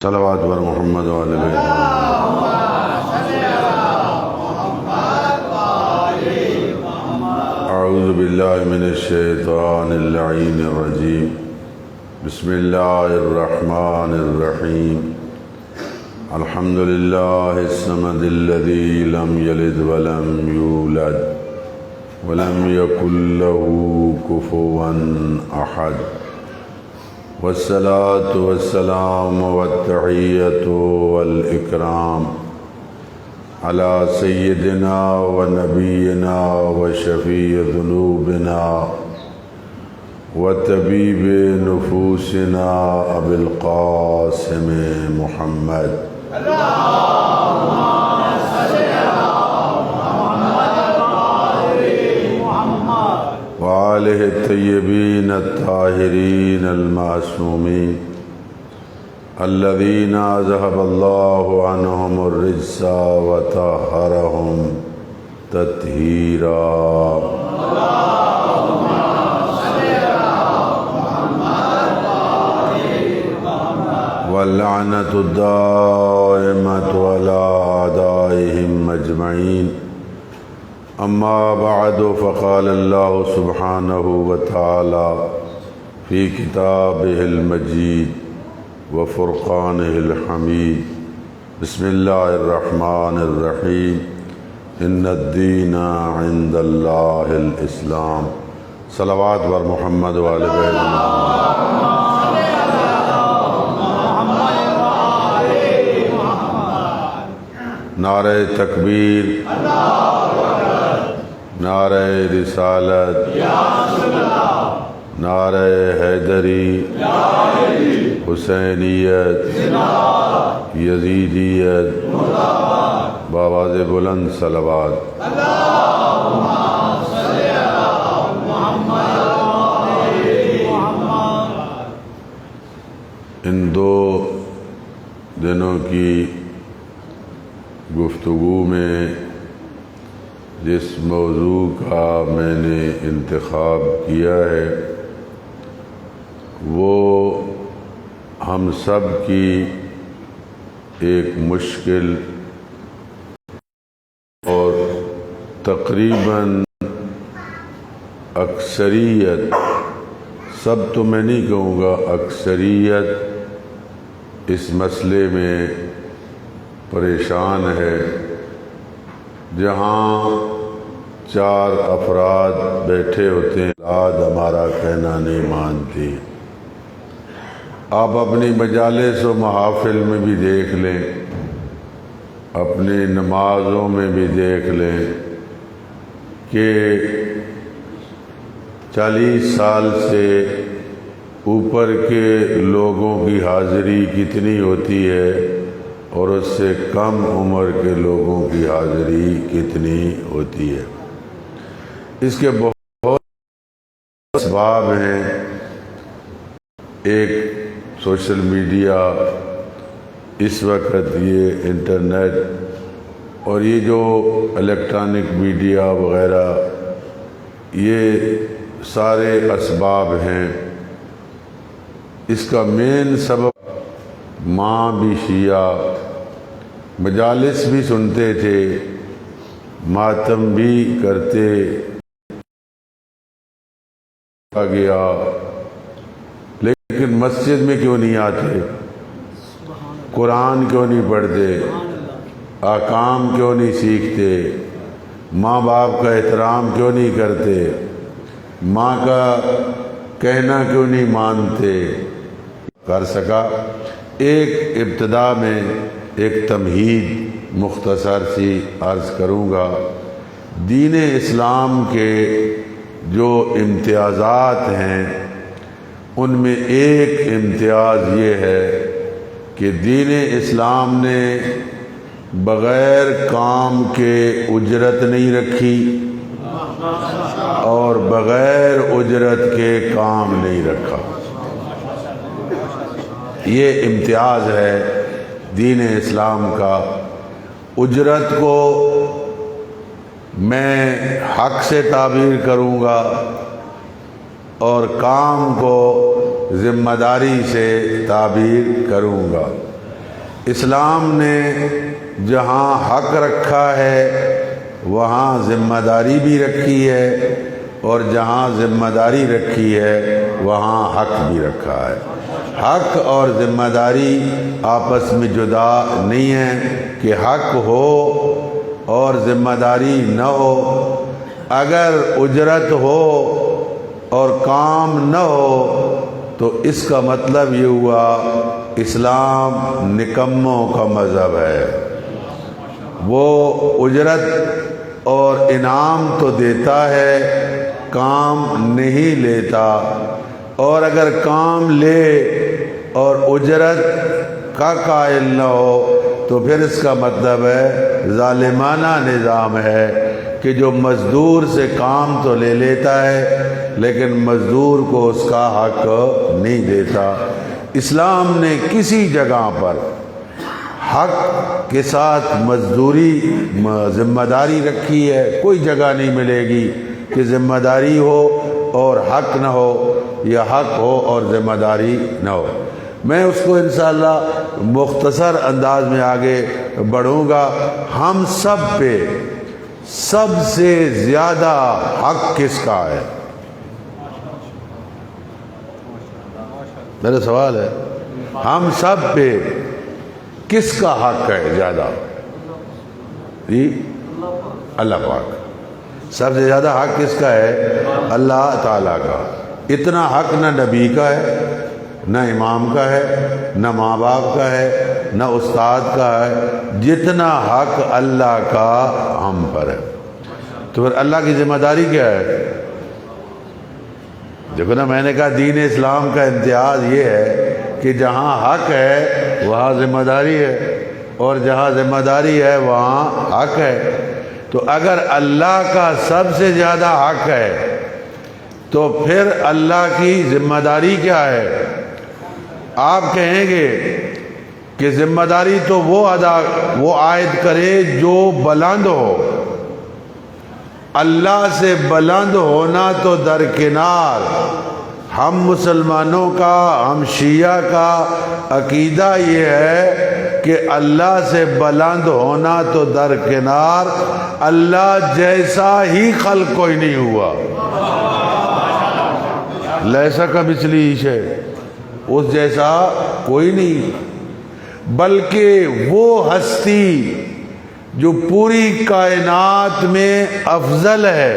صلوات بر محمد وعلى آله أعوذ بالله من الشيطان اللعين الرجيم بسم الله الرحمن الرحيم الحمد لله الصمد الذي لم يلد ولم يولد ولم يكن له كفوا أحد والصلاة والسلام والتحية والإكرام على سيدنا ونبينا وشفيع ذنوبنا وطبيب نفوسنا أبي القاسم محمد وآله الطيبين الطاهرين المعصومين الذين أذهب الله عنهم الرجس وطهرهم تطهيرا واللعنة الدائمة على أعدائهم أجمعين أما بعد فقال الله سبحانه وتعالى في كتابه المجيد وفرقانه الحميد بسم الله الرحمن الرحيم إن الدين عند الله الإسلام صلوات بر محمد وعلى آله نعرہ تکبیر نعرہ رسالت نعرہ حیدری حسینیت یزیدیت بآواز بلند صلوات ان دو دنوں کی گفتگو میں جس موضوع کا میں نے انتخاب کیا ہے وہ ہم سب کی ایک مشکل اور تقریباً اکثریت، سب تو میں نہیں کہوں گا، اکثریت اس مسئلے میں پریشان ہے۔ جہاں چار افراد بیٹھے ہوتے ہیں، آج ہمارا کہنا نہیں مانتے۔ آپ اپنی مجالس و محافل میں بھی دیکھ لیں، اپنی نمازوں میں بھی دیکھ لیں کہ 40 سال سے اوپر کے لوگوں کی حاضری کتنی ہوتی ہے اور اس سے کم عمر کے لوگوں کی حاضری کتنی ہوتی ہے۔ اس کے بہت اسباب ہیں۔ ایک سوشل میڈیا، اس وقت یہ انٹرنیٹ اور یہ جو الیکٹرانک میڈیا وغیرہ، یہ سارے اسباب ہیں۔ اس کا مین سبب ماں بھی شیعہ، مجالس بھی سنتے تھے، ماتم بھی کرتے گیا، لیکن مسجد میں کیوں نہیں آتے؟ قرآن کیوں نہیں پڑھتے؟ احکام کیوں نہیں سیکھتے؟ ماں باپ کا احترام کیوں نہیں کرتے؟ ماں کا کہنا کیوں نہیں مانتے؟ کر سکا۔ ایک ابتدا میں ایک تمہید مختصر سی عرض کروں گا۔ دین اسلام کے جو امتیازات ہیں ان میں ایک امتیاز یہ ہے کہ دین اسلام نے بغیر کام کے اجرت نہیں رکھی اور بغیر اجرت کے کام نہیں رکھا۔ یہ امتیاز ہے دین اسلام کا۔ اجرت کو میں حق سے تعبیر کروں گا اور کام کو ذمہ داری سے تعبیر کروں گا۔ اسلام نے جہاں حق رکھا ہے وہاں ذمہ داری بھی رکھی ہے، اور جہاں ذمہ داری رکھی ہے وہاں حق بھی رکھا ہے۔ حق اور ذمہ داری آپس میں جدا نہیں ہے کہ حق ہو اور ذمہ داری نہ ہو۔ اگر اجرت ہو اور کام نہ ہو تو اس کا مطلب یہ ہوا اسلام نکموں کا مذہب ہے۔ وہ اجرت اور انعام تو دیتا ہے، کام نہیں لیتا، اور اگر کام لے اور اجرت کا قائل نہ ہو تو پھر اس کا مطلب ہے ظالمانہ نظام ہے کہ جو مزدور سے کام تو لے لیتا ہے لیکن مزدور کو اس کا حق نہیں دیتا۔ اسلام نے کسی جگہ پر حق کے ساتھ مزدوری ذمہ داری رکھی ہے، کوئی جگہ نہیں ملے گی کہ ذمہ داری ہو اور حق نہ ہو، یا حق ہو اور ذمہ داری نہ ہو۔ میں اس کو انشاءاللہ مختصر انداز میں آگے بڑھوں گا۔ ہم سب پہ سب سے زیادہ حق کس کا ہے؟ میرا سوال ہے، ہم سب پہ کس کا حق ہے زیادہ؟ جی اللہ پاک۔ سب سے زیادہ حق کس کا ہے؟ اللہ تعالیٰ کا۔ اتنا حق نہ نبی کا ہے، نہ امام کا ہے، نہ ماں باپ کا ہے، نہ استاد کا ہے، جتنا حق اللہ کا ہم پر ہے۔ تو پھر اللہ کی ذمہ داری کیا ہے؟ دیکھو نا، میں نے کہا دین اسلام کا امتیاز یہ ہے کہ جہاں حق ہے وہاں ذمہ داری ہے، اور جہاں ذمہ داری ہے وہاں حق ہے۔ تو اگر اللہ کا سب سے زیادہ حق ہے تو پھر اللہ کی ذمہ داری کیا ہے؟ آپ کہیں گے کہ ذمہ داری تو وہ عائد کرے جو بلند ہو۔ اللہ سے بلند ہونا تو درکنار، ہم مسلمانوں کا، ہم شیعہ کا عقیدہ یہ ہے کہ اللہ سے بلند ہونا تو درکنار، اللہ جیسا ہی خلق کوئی نہیں ہوا۔ لیسا کا مثلی شے، اس جیسا کوئی نہیں، بلکہ وہ ہستی جو پوری کائنات میں افضل ہے۔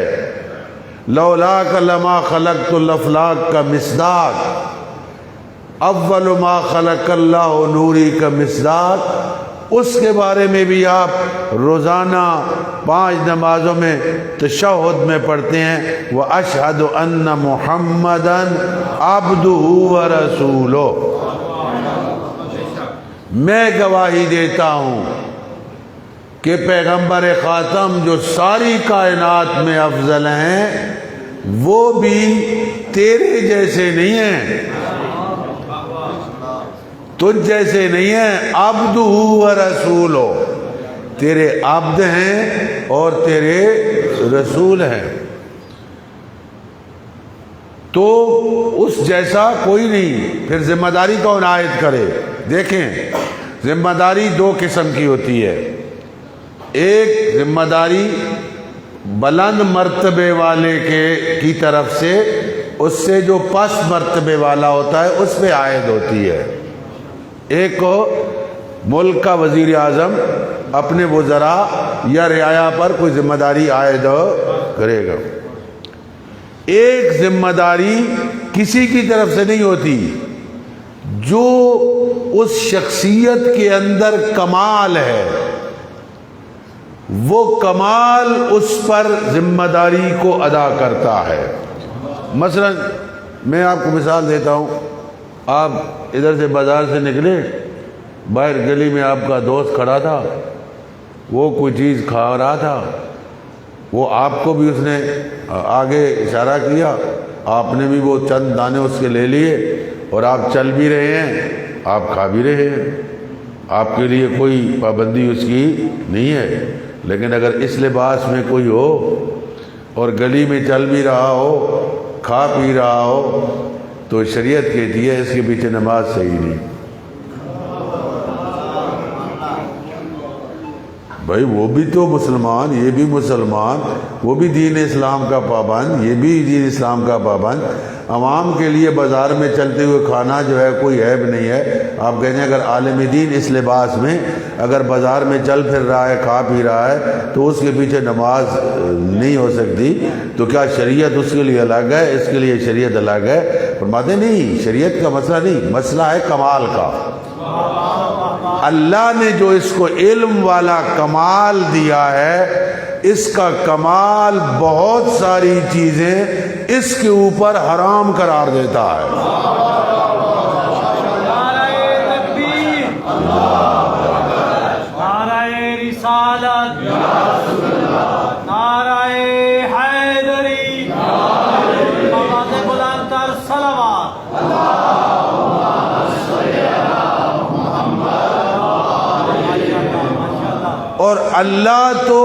لولاک لما خلقت الافلاک کا مصداق، اول ما خلق اللہ نوری کا مصداق، اس کے بارے میں بھی آپ روزانہ 5 نمازوں میں تشہد میں پڑھتے ہیں، وَأَشْهَدُ أَنَّ مُحَمَّدًا عَبْدُهُ وَرَسُولُهُ۔ میں گواہی دیتا ہوں کہ پیغمبر خاتم جو ساری کائنات میں افضل ہیں وہ بھی تیرے جیسے نہیں ہیں، تجھ جیسے نہیں ہیں، عبدہ و رسولہ، تیرے عبد ہیں اور تیرے رسول ہیں۔ تو اس جیسا کوئی نہیں۔ پھر ذمہ داری کون عائد کرے؟ دیکھیں، ذمہ داری 2 قسم کی ہوتی ہے۔ ایک ذمہ داری بلند مرتبے والے کی طرف سے، اس سے جو پست مرتبے والا ہوتا ہے اس پہ عائد ہوتی ہے۔ ایک کو ملک کا وزیر اعظم اپنے وزراء یا رعایا پر کوئی ذمہ داری عائد کرے گا۔ ایک ذمہ داری کسی کی طرف سے نہیں ہوتی، جو اس شخصیت کے اندر کمال ہے، وہ کمال اس پر ذمہ داری کو ادا کرتا ہے۔ مثلا میں آپ کو مثال دیتا ہوں، آپ ادھر سے بازار سے نکلے، باہر گلی میں آپ کا دوست کھڑا تھا، وہ کوئی چیز کھا رہا تھا، وہ آپ کو بھی اس نے آگے اشارہ کیا، آپ نے بھی وہ چند دانے اس کے لے لیے، اور آپ چل بھی رہے ہیں، آپ کھا بھی رہے ہیں، آپ کے لیے کوئی پابندی اس کی نہیں ہے۔ لیکن اگر اس لباس میں کوئی ہو اور گلی میں چل بھی رہا ہو، کھا پی رہا ہو، تو شریعت کہتی ہے اس کے پیچھے نماز صحیح نہیں۔ بھائی وہ بھی تو مسلمان، یہ بھی مسلمان، وہ بھی دین اسلام کا پابند، یہ بھی دین اسلام کا پابند. عوام کے لیے بازار میں چلتے ہوئے کھانا جو ہے کوئی عیب نہیں ہے. آپ کہتے ہیں اگر عالم دین اس لباس میں اگر بازار میں چل پھر رہا ہے، کھا پی رہا ہے، تو اس کے پیچھے نماز نہیں ہو سکتی. تو کیا شریعت اس کے لیے الگ ہے، اس کے لیے شریعت الگ ہے؟ فرماتے نہیں، شریعت کا مسئلہ نہیں، مسئلہ ہے کمال کا. اللہ نے جو اس کو علم والا کمال دیا ہے، اس کا کمال بہت ساری چیزیں اس کے اوپر حرام قرار دیتا ہے. نعرہ تکبیر، نعرہ رسالت، نعرہ حیدری، آواز بلند تر صلوات. اور اللہ تو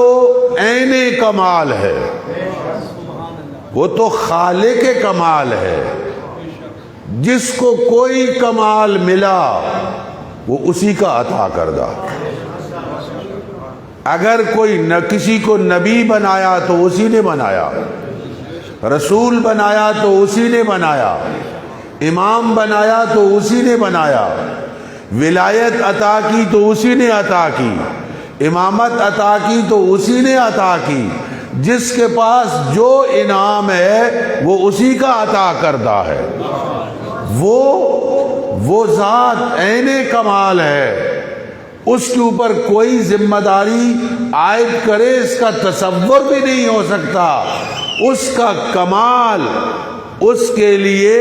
عین کمال ہے، وہ تو خالق کمال ہے. جس کو کوئی کمال ملا وہ اسی کا عطا کردہ. اگر کوئی نہ کسی کو نبی بنایا تو اسی نے بنایا، رسول بنایا تو اسی نے بنایا، امام بنایا تو اسی نے بنایا، ولایت عطا کی تو اسی نے عطا کی، امامت عطا کی تو اسی نے عطا کی. جس کے پاس جو انعام ہے وہ اسی کا عطا کردہ ہے. وہ ذات عین کمال ہے، اس کے اوپر کوئی ذمہ داری عائد کرے اس کا تصور بھی نہیں ہو سکتا. اس کا کمال، اس کے لیے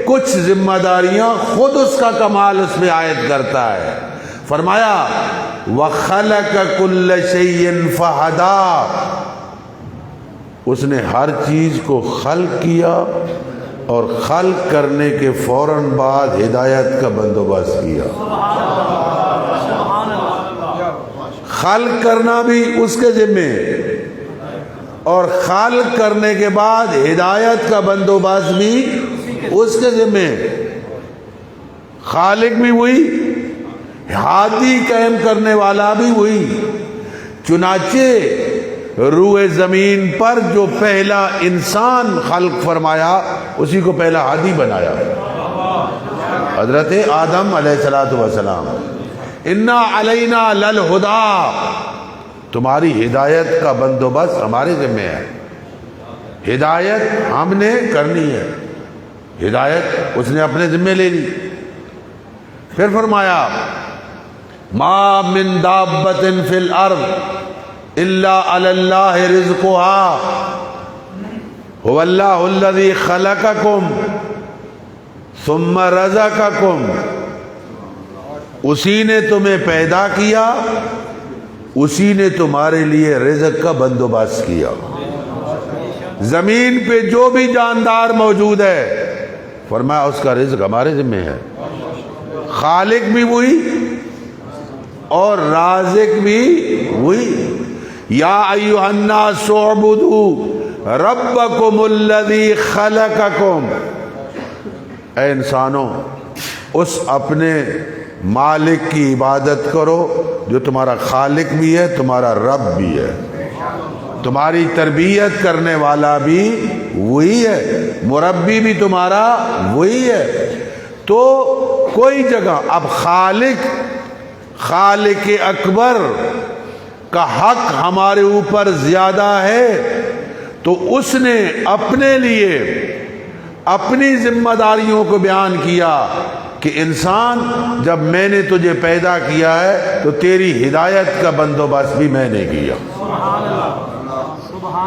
کچھ ذمہ داریاں خود اس کا کمال اس میں عائد کرتا ہے. فرمایا وَخَلَقَ كُلَّ شَيْءٍ فَهَدَى، اس نے ہر چیز کو خلق کیا اور خلق کرنے کے فوراً بعد ہدایت کا بندوبست کیا. خلق کرنا بھی اس کے ذمے اور خلق کرنے کے بعد ہدایت کا بندوبست بھی اس کے ذمے. خالق بھی وہی، ہادی قائم کرنے والا بھی وہی. چنانچہ روئے زمین پر جو پہلا انسان خلق فرمایا اسی کو پہلا ہادی بنایا، حضرت آدم علیہ السلام. انا علینا للہدی، تمہاری ہدایت کا بندوبست ہمارے ذمہ ہے. ہدایت ہم نے کرنی ہے، ہدایت اس نے اپنے ذمہ لے لی. پھر فرمایا ما من دابۃ فی الارض الا علی اللہ رزقها هو اللہ الذی خلقکم ثم رزقکم، اسی نے تمہیں پیدا کیا، اسی نے تمہارے لیے رزق کا بندوبست کیا. زمین پہ جو بھی جاندار موجود ہے فرمایا اس کا رزق ہمارے ذمہ ہے. خالق بھی وہی اور رازق بھی وہی. یا ایھا الناس اعبدوا ربکم الذی خلقکم، اے انسانوں اس اپنے مالک کی عبادت کرو جو تمہارا خالق بھی ہے، تمہارا رب بھی ہے، تمہاری تربیت کرنے والا بھی وہی ہے، مربی بھی تمہارا وہی ہے. تو کوئی جگہ اب خالق اکبر کا حق ہمارے اوپر زیادہ ہے تو اس نے اپنے لیے اپنی ذمہ داریوں کو بیان کیا کہ انسان جب میں نے تجھے پیدا کیا ہے تو تیری ہدایت کا بندوبست بھی میں نے کیا. سبحان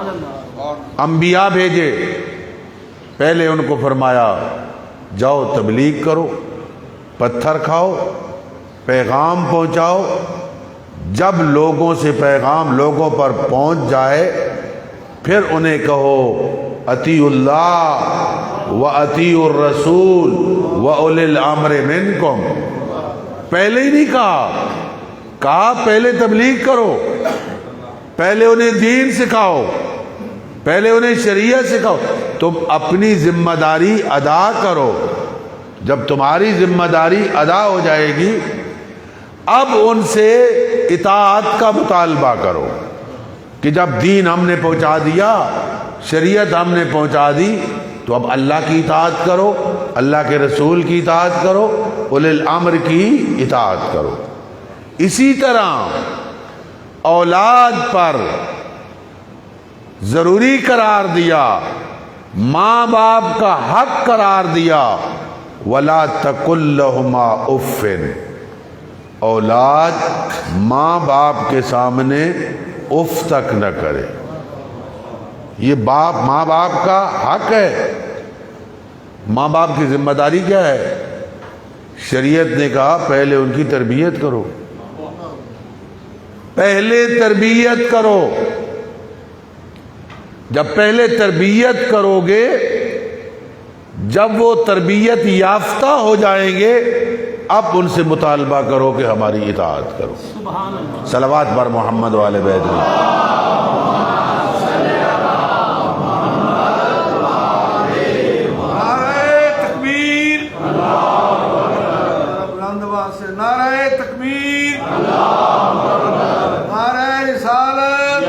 اللہ. انبیاء بھیجے، پہلے ان کو فرمایا جاؤ تبلیغ کرو، پتھر کھاؤ، پیغام پہنچاؤ. جب لوگوں سے پیغام لوگوں پر پہنچ جائے پھر انہیں کہو اطیعوا اللہ و اطیعوا الرسول و اولی الامر منکم. پہلے ہی نہیں کہا پہلے تبلیغ کرو، پہلے انہیں دین سکھاؤ، پہلے انہیں شریعت سکھاؤ. تم اپنی ذمہ داری ادا کرو. جب تمہاری ذمہ داری ادا ہو جائے گی اب ان سے اطاعت کا مطالبہ کرو کہ جب دین ہم نے پہنچا دیا، شریعت ہم نے پہنچا دی، تو اب اللہ کی اطاعت کرو، اللہ کے رسول کی اطاعت کرو، اولی الامر کی اطاعت کرو۔ اسی طرح اولاد پر ضروری قرار دیا، ماں باپ کا حق قرار دیا، وَلَا تَقُلْ لَهُمَا اُفٍّ، اولاد ماں باپ کے سامنے اف تک نہ کرے۔ یہ ماں باپ کا حق ہے۔ ماں باپ کی ذمہ داری کیا ہے؟ شریعت نے کہا پہلے ان کی تربیت کرو، پہلے تربیت کرو۔ جب پہلے تربیت کرو گے، جب وہ تربیت یافتہ ہو جائیں گے، اب ان سے مطالبہ کرو کہ ہماری اطاعت کرو۔ سبحان اللہ۔ صلوات بر محمد والے بیت میں۔ نعرہ تکبیر، بلند آواز سے نعرہ تکبیر، نعرہ رسالت،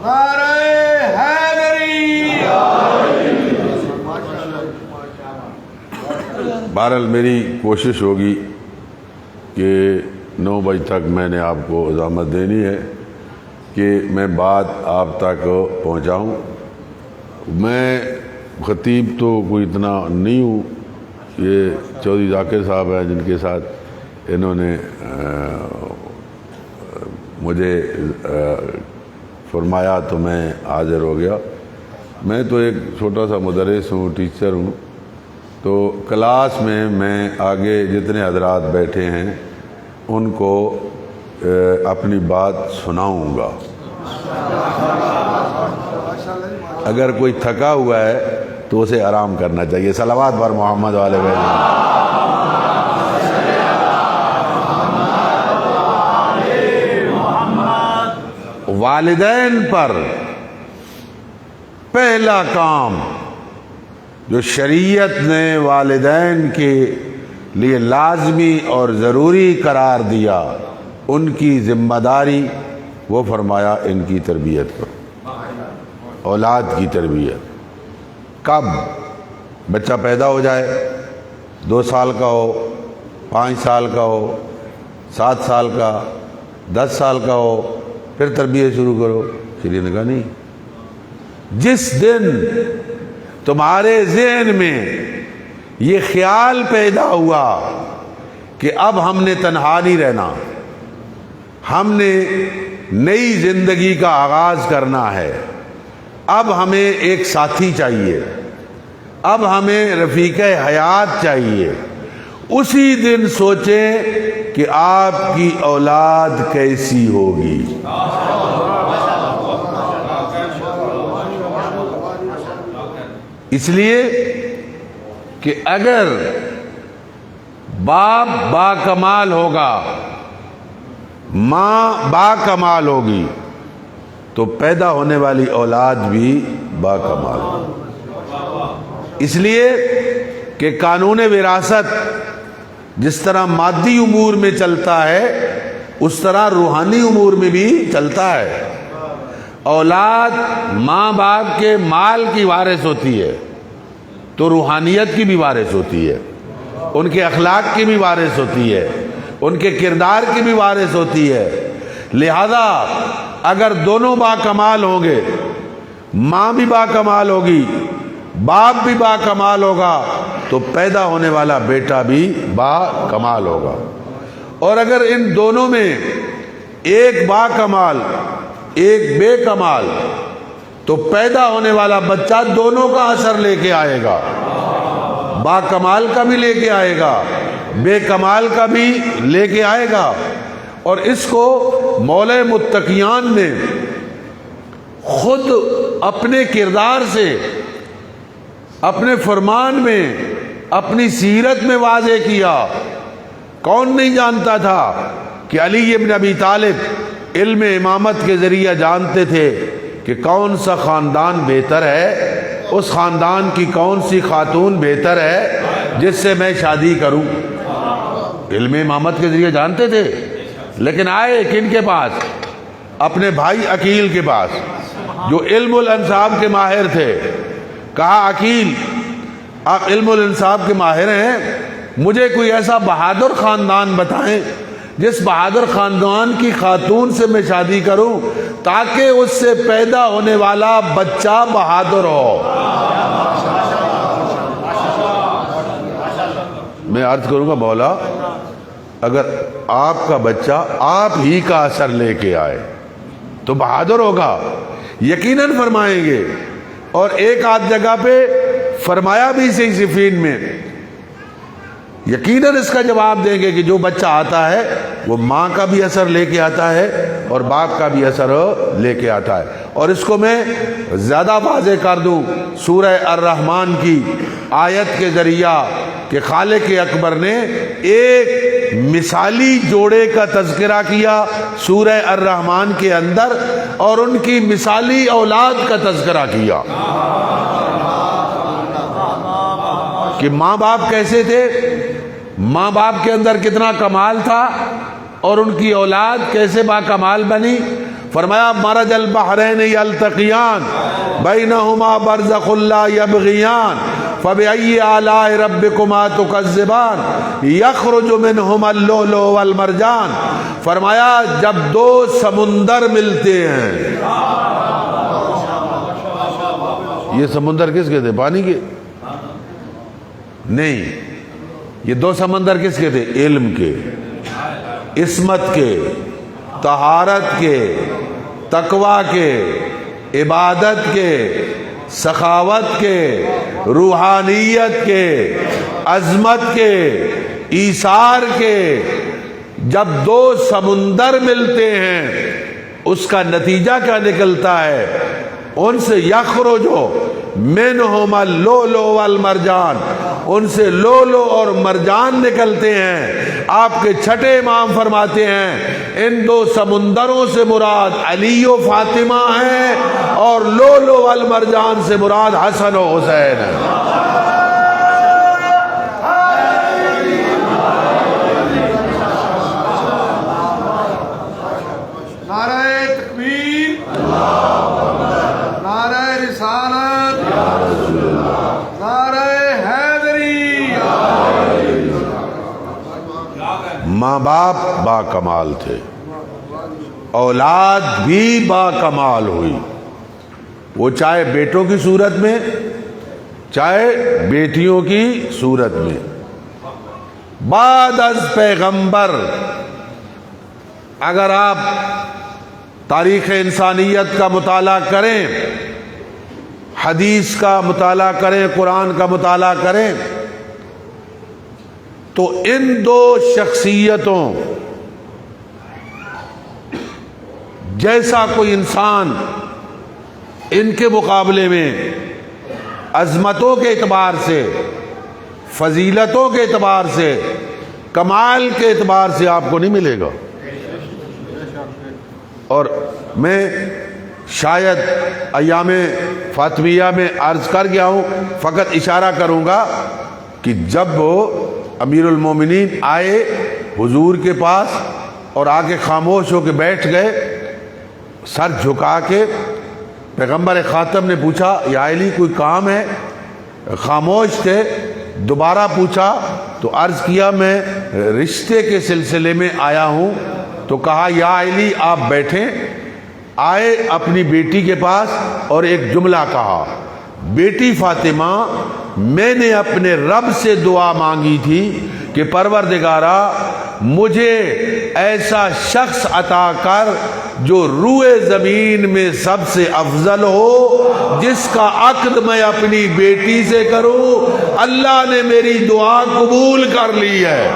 نعرہ حیدری۔ بہرحال میری کوشش ہوگی کہ 9 بجے تک میں نے آپ کو اضامت دینی ہے کہ میں بات آپ تک پہنچاؤں۔ میں خطیب تو کوئی اتنا نہیں ہوں، یہ چودھری ذاکر صاحب ہیں جن کے ساتھ انہوں نے مجھے فرمایا تو میں حاضر ہو گیا۔ میں تو ایک چھوٹا سا مدرس ہوں، ٹیچر ہوں، تو کلاس میں آگے جتنے حضرات بیٹھے ہیں ان کو اپنی بات سناؤں گا۔ اگر کوئی تھکا ہوا ہے تو اسے آرام کرنا چاہیے۔ صلوات بر محمد والے بیت۔ والدین پر پہلا کام جو شریعت نے والدین کے لیے لازمی اور ضروری قرار دیا، ان کی ذمہ داری، وہ فرمایا ان کی تربیت کرو، اولاد کی تربیت۔ کب؟ بچہ پیدا ہو جائے، 2 سال کا ہو، 5 سال کا ہو، 7 سال کا، 10 سال کا ہو، پھر تربیت شروع کرو۔ شریعت نے کہا نہیں، جس دن تمہارے ذہن میں یہ خیال پیدا ہوا کہ اب ہم نے تنہا نہیں رہنا، ہم نے نئی زندگی کا آغاز کرنا ہے، اب ہمیں ایک ساتھی چاہیے، اب ہمیں رفیق حیات چاہیے، اسی دن سوچیں کہ آپ کی اولاد کیسی ہوگی۔ اس لیے کہ اگر باپ با کمال ہوگا، ماں با کمال ہوگی، تو پیدا ہونے والی اولاد بھی با کمال ہوگی۔ اس لیے کہ قانون وراثت جس طرح مادی امور میں چلتا ہے، اس طرح روحانی امور میں بھی چلتا ہے۔ اولاد ماں باپ کے مال کی وارث ہوتی ہے تو روحانیت کی بھی وارث ہوتی ہے، ان کے اخلاق کی بھی وارث ہوتی ہے، ان کے کردار کی بھی وارث ہوتی ہے۔ لہذا اگر دونوں با کمال ہوں گے، ماں بھی با کمال ہوگی، باپ بھی با کمال ہوگا، تو پیدا ہونے والا بیٹا بھی با کمال ہوگا۔ اور اگر ان دونوں میں ایک با کمال ایک بے کمال، تو پیدا ہونے والا بچہ دونوں کا اثر لے کے آئے گا، با کمال کا بھی لے کے آئے گا، بے کمال کا بھی لے کے آئے گا۔ اور اس کو مولا متقیان نے خود اپنے کردار سے، اپنے فرمان میں، اپنی سیرت میں واضح کیا۔ کون نہیں جانتا تھا کہ علی ابن ابی طالب علم امامت کے ذریعہ جانتے تھے کہ کون سا خاندان بہتر ہے، اس خاندان کی کون سی خاتون بہتر ہے جس سے میں شادی کروں۔ علم امامت کے ذریعے جانتے تھے، لیکن آئے کن کے پاس؟ اپنے بھائی عقیل کے پاس جو علم الانساب کے ماہر تھے۔ کہا عقیل آپ علم الانساب کے ماہر ہیں، مجھے کوئی ایسا بہادر خاندان بتائیں جس بہادر خاندان کی خاتون سے میں شادی کروں تاکہ اس سے پیدا ہونے والا بچہ بہادر ہو۔ میں عرض کروں گا مولا اگر آپ کا بچہ آپ ہی کا اثر لے کے آئے تو بہادر ہوگا، یقیناً فرمائیں گے۔ اور ایک آدھ جگہ پہ فرمایا بھی اسی صفین میں، یقیناً اس کا جواب دیں گے کہ جو بچہ آتا ہے وہ ماں کا بھی اثر لے کے آتا ہے اور باپ کا بھی اثر لے کے آتا ہے۔ اور اس کو میں زیادہ واضح کر دوں سورہ الرحمن کی آیت کے ذریعہ کہ خالق اکبر نے ایک مثالی جوڑے کا تذکرہ کیا سورہ الرحمن کے اندر اور ان کی مثالی اولاد کا تذکرہ کیا کہ ماں باپ کیسے تھے، ماں باپ کے اندر کتنا کمال تھا اور ان کی اولاد کیسے با کمال بنی۔ فرمایا مرج البحرین یلتقیان بینہما برزخ لا یبغیان فبأی آلاء ربکما تکذبان یخرج منہما اللؤلؤ والمرجان۔ فرمایا جب دو سمندر ملتے ہیں، یہ سمندر کس کے تھے؟ پانی کے نہیں، یہ دو سمندر کس کے تھے؟ علم کے، عصمت کے، طہارت کے، تقوی کے، عبادت کے، سخاوت کے، روحانیت کے، عظمت کے، ایثار کے۔ جب دو سمندر ملتے ہیں اس کا نتیجہ کیا نکلتا ہے؟ ان سے یخرج منہما اللؤلؤ والمرجان، ان سے لولو اور مرجان نکلتے ہیں۔ آپ کے چھٹے امام فرماتے ہیں ان دو سمندروں سے مراد علی و فاطمہ ہیں اور لولو والمرجان سے مراد حسن و حسین ہیں۔ نعرہ تکبیر، نعرہ رسالت، نعرہ حیدری۔ ماں باپ با کمال تھے، اولاد بھی با کمال ہوئی، وہ چاہے بیٹوں کی صورت میں چاہے بیٹیوں کی صورت میں۔ بعد از پیغمبر اگر آپ تاریخ انسانیت کا مطالعہ کریں، حدیث کا مطالعہ کریں، قرآن کا مطالعہ کریں تو ان دو شخصیتوں جیسا کوئی انسان ان کے مقابلے میں عظمتوں کے اعتبار سے، فضیلتوں کے اعتبار سے، کمال کے اعتبار سے آپ کو نہیں ملے گا۔ اور میں شاید ایام فاطمیہ میں عرض کر گیا ہوں، فقط اشارہ کروں گا کہ جب وہ امیر المومنین آئے حضور کے پاس اور آ کے خاموش ہو کے بیٹھ گئے، سر جھکا کے، پیغمبر خاتم نے پوچھا یا علی کوئی کام ہے؟ خاموش تھے۔ دوبارہ پوچھا تو عرض کیا میں رشتے کے سلسلے میں آیا ہوں، تو کہا یا علی آپ بیٹھیں۔ آئے اپنی بیٹی کے پاس اور ایک جملہ کہا، بیٹی فاطمہ میں نے اپنے رب سے دعا مانگی تھی کہ پروردگارا مجھے ایسا شخص عطا کر جو روئے زمین میں سب سے افضل ہو، جس کا عقد میں اپنی بیٹی سے کروں۔ اللہ نے میری دعا قبول کر لی ہے۔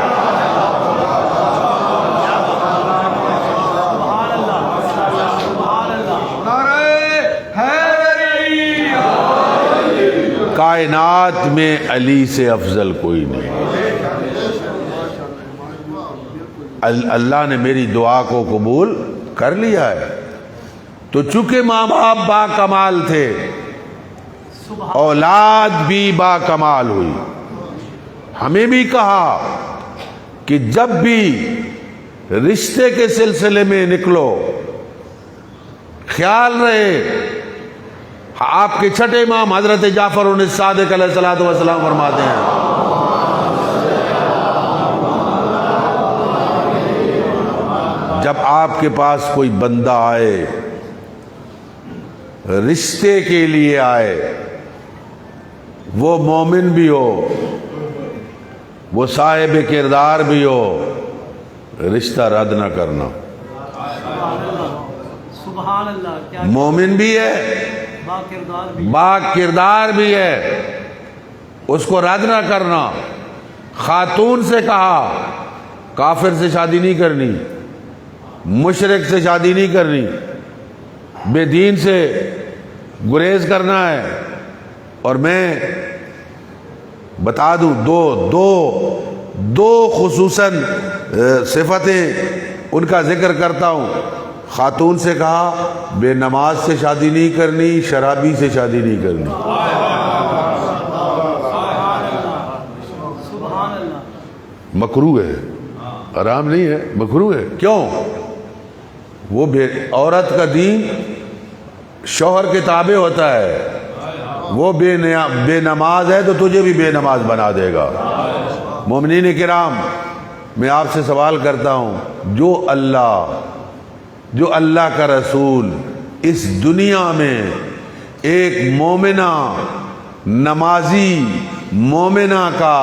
کائنات میں علی سے افضل کوئی نہیں۔ اللہ نے میری دعا کو قبول کر لیا ہے۔ تو چونکہ ماں باپ با کمال تھے، اولاد بھی با کمال ہوئی۔ ہمیں بھی کہا کہ جب بھی رشتے کے سلسلے میں نکلو خیال رہے، آپ کے چھٹے امام حضرت جعفر الصادق علیہ الصلوۃ والسلام فرماتے ہیں جب آپ کے پاس کوئی بندہ آئے، رشتے کے لیے آئے، وہ مومن بھی ہو، وہ صاحب کردار بھی ہو، رشتہ رد نہ کرنا۔ سبحان اللہ، کیا مومن بھی ہے، با کردار بھی، با کردار بھی ہے، اس کو رد نہ کرنا۔ خاتون سے کہا کافر سے شادی نہیں کرنی، مشرک سے شادی نہیں کرنی، بے دین سے گریز کرنا ہے۔ اور میں بتا دوں دو خصوصاً صفتیں ان کا ذکر کرتا ہوں۔ خاتون سے کہا بے نماز سے شادی نہیں کرنی، شرابی سے شادی نہیں کرنی۔ سبحان اللہ، مکروہ ہے، حرام نہیں ہے، مکروہ ہے۔ کیوں؟ وہ عورت کا دین شوہر کے تابع ہوتا ہے، وہ بے نماز ہے تو تجھے بھی بے نماز بنا دے گا۔ مومنین کرام، میں آپ سے سوال کرتا ہوں، جو اللہ کا رسول اس دنیا میں ایک مومنہ نمازی مومنہ کا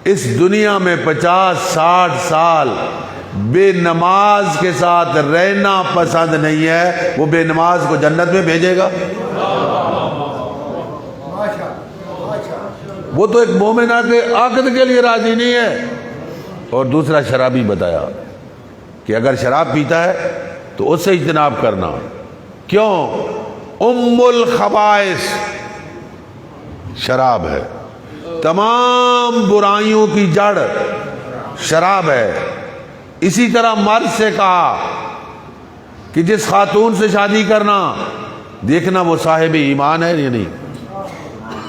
اس دنیا میں 50-60 سال بے نماز کے ساتھ رہنا پسند نہیں ہے، وہ بے نماز کو جنت میں بھیجے گا؟ وہ تو ایک مومنہ کے عقد کے لیے راضی نہیں ہے۔ اور دوسرا شرابی بتایا کہ اگر شراب پیتا ہے تو اس سے اجتناب کرنا۔ کیوں؟ ام الخبائث شراب ہے، تمام برائیوں کی جڑ شراب ہے۔ اسی طرح مرد سے کہا کہ جس خاتون سے شادی کرنا، دیکھنا وہ صاحب ایمان ہے یا نہیں،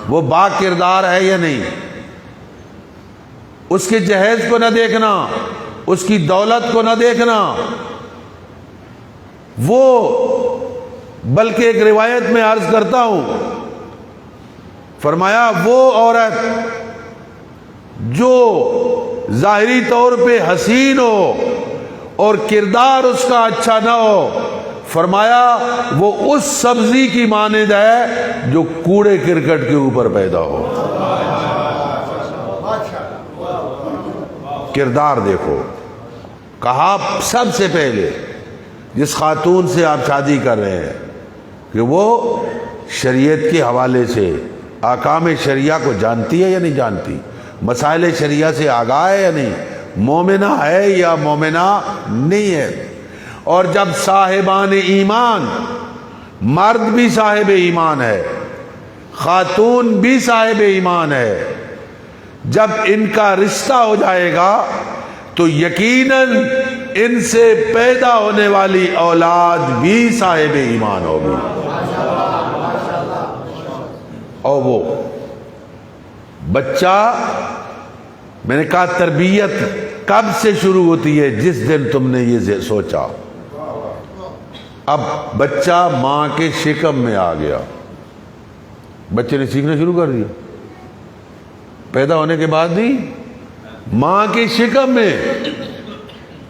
وہ با کردار ہے یا نہیں، اس کے جہیز کو نہ دیکھنا، اس کی دولت کو نہ دیکھنا، وہ بلکہ ایک روایت میں عرض کرتا ہوں، فرمایا وہ عورت جو ظاہری طور پہ حسین ہو اور کردار اس کا اچھا نہ ہو، فرمایا وہ اس سبزی کی مانند ہے جو کوڑے کرکٹ کے اوپر پیدا ہو۔ کردار دیکھو۔ کہا سب سے پہلے جس خاتون سے آپ شادی کر رہے ہیں کہ وہ شریعت کے حوالے سے احکام شریعہ کو جانتی ہے یا نہیں جانتی، مسائل شریعہ سے آگاہ ہے یا نہیں، مومنہ ہے یا مومنہ نہیں ہے۔ اور جب صاحبان ایمان، مرد بھی صاحب ایمان ہے، خاتون بھی صاحب ایمان ہے، جب ان کا رشتہ ہو جائے گا تو یقیناً ان سے پیدا ہونے والی اولاد بھی صاحب ایمان ہوگی۔ اور وہ بچہ، میں نے کہا تربیت کب سے شروع ہوتی ہے؟ جس دن تم نے یہ سوچا۔ اب بچہ ماں کے شکم میں آ گیا، بچے نے سیکھنا شروع کر دیا، پیدا ہونے کے بعد نہیں، ماں کے شکم میں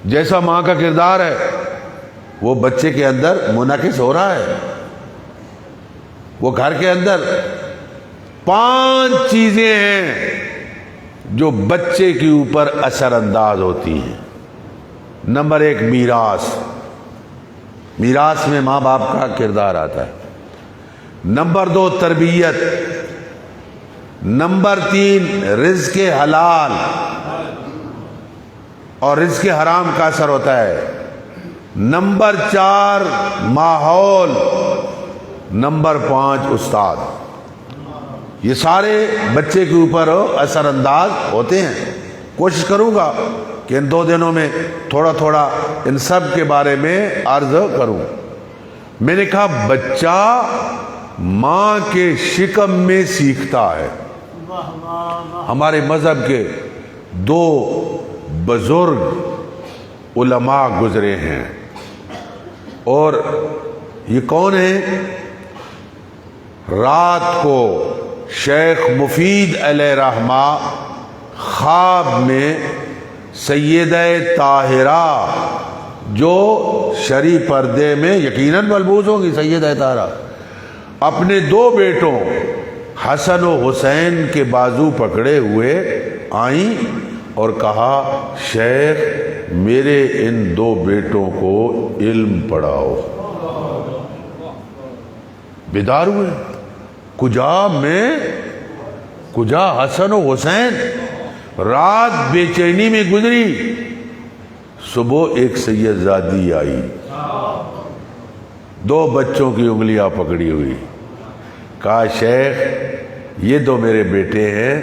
جیسا ماں کا کردار ہے وہ بچے کے اندر منعکس ہو رہا ہے۔ وہ گھر کے اندر 5 چیزیں ہیں جو بچے کے اوپر اثر انداز ہوتی ہیں۔ نمبر 1 میراث، میراث میں ماں باپ کا کردار آتا ہے۔ نمبر 2 تربیت، نمبر 3 رزق حلال اور رزق حرام کا اثر ہوتا ہے۔ نمبر 4 ماحول، نمبر 5 استاد۔ یہ سارے بچے کے اوپر اثر انداز ہوتے ہیں۔ کوشش کروں گا کہ ان 2 دنوں میں تھوڑا تھوڑا ان سب کے بارے میں عرض کروں۔ میں نے کہا بچہ ماں کے شکم میں سیکھتا ہے۔ ہمارے مذہب کے 2 بزرگ علماء گزرے ہیں، اور یہ کون ہیں؟ رات کو شیخ مفید علیہ رحمہ خواب میں سیدہ طاہرہ، جو شرعی پردے میں یقیناً ملبوس ہوگی سیدہ طاہرہ، اپنے 2 بیٹوں حسن و حسین کے بازو پکڑے ہوئے آئیں اور کہا شیخ میرے ان 2 بیٹوں کو علم پڑھاؤ۔ بیدار ہوئے، کجا حسن و حسین، رات بے چینی میں گزری، صبح ایک سید زادی آئی 2 بچوں کی انگلیاں پکڑی ہوئی، کہا شیخ یہ 2 میرے بیٹے ہیں،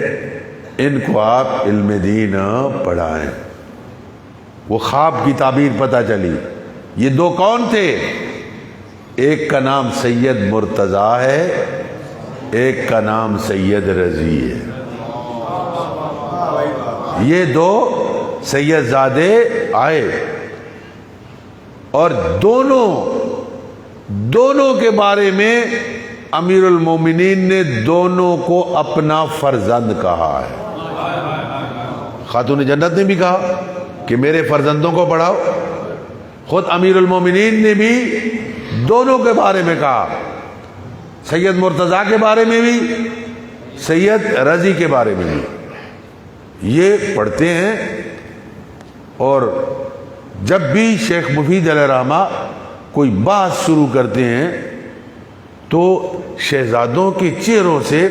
ان کو آپ علم دین پڑھائیں۔ وہ خواب کی تعبیر پتہ چلی۔ یہ 2 کون تھے؟ ایک کا نام سید مرتضیٰ ہے، ایک کا نام سید رضی ہے۔ یہ 2 سید زادے آئے اور دونوں کے بارے میں امیر المومنین نے دونوں کو اپنا فرزند کہا ہے۔ خاتون جنت نے بھی کہا کہ میرے فرزندوں کو پڑھاؤ، خود امیر المومنین نے بھی دونوں کے بارے میں کہا، سید مرتضیٰ کے بارے میں بھی، سید رضی کے بارے میں بھی۔ یہ پڑھتے ہیں، اور جب بھی شیخ مفید علیہ رحمہ کوئی بات شروع کرتے ہیں تو شہزادوں کے چہروں سے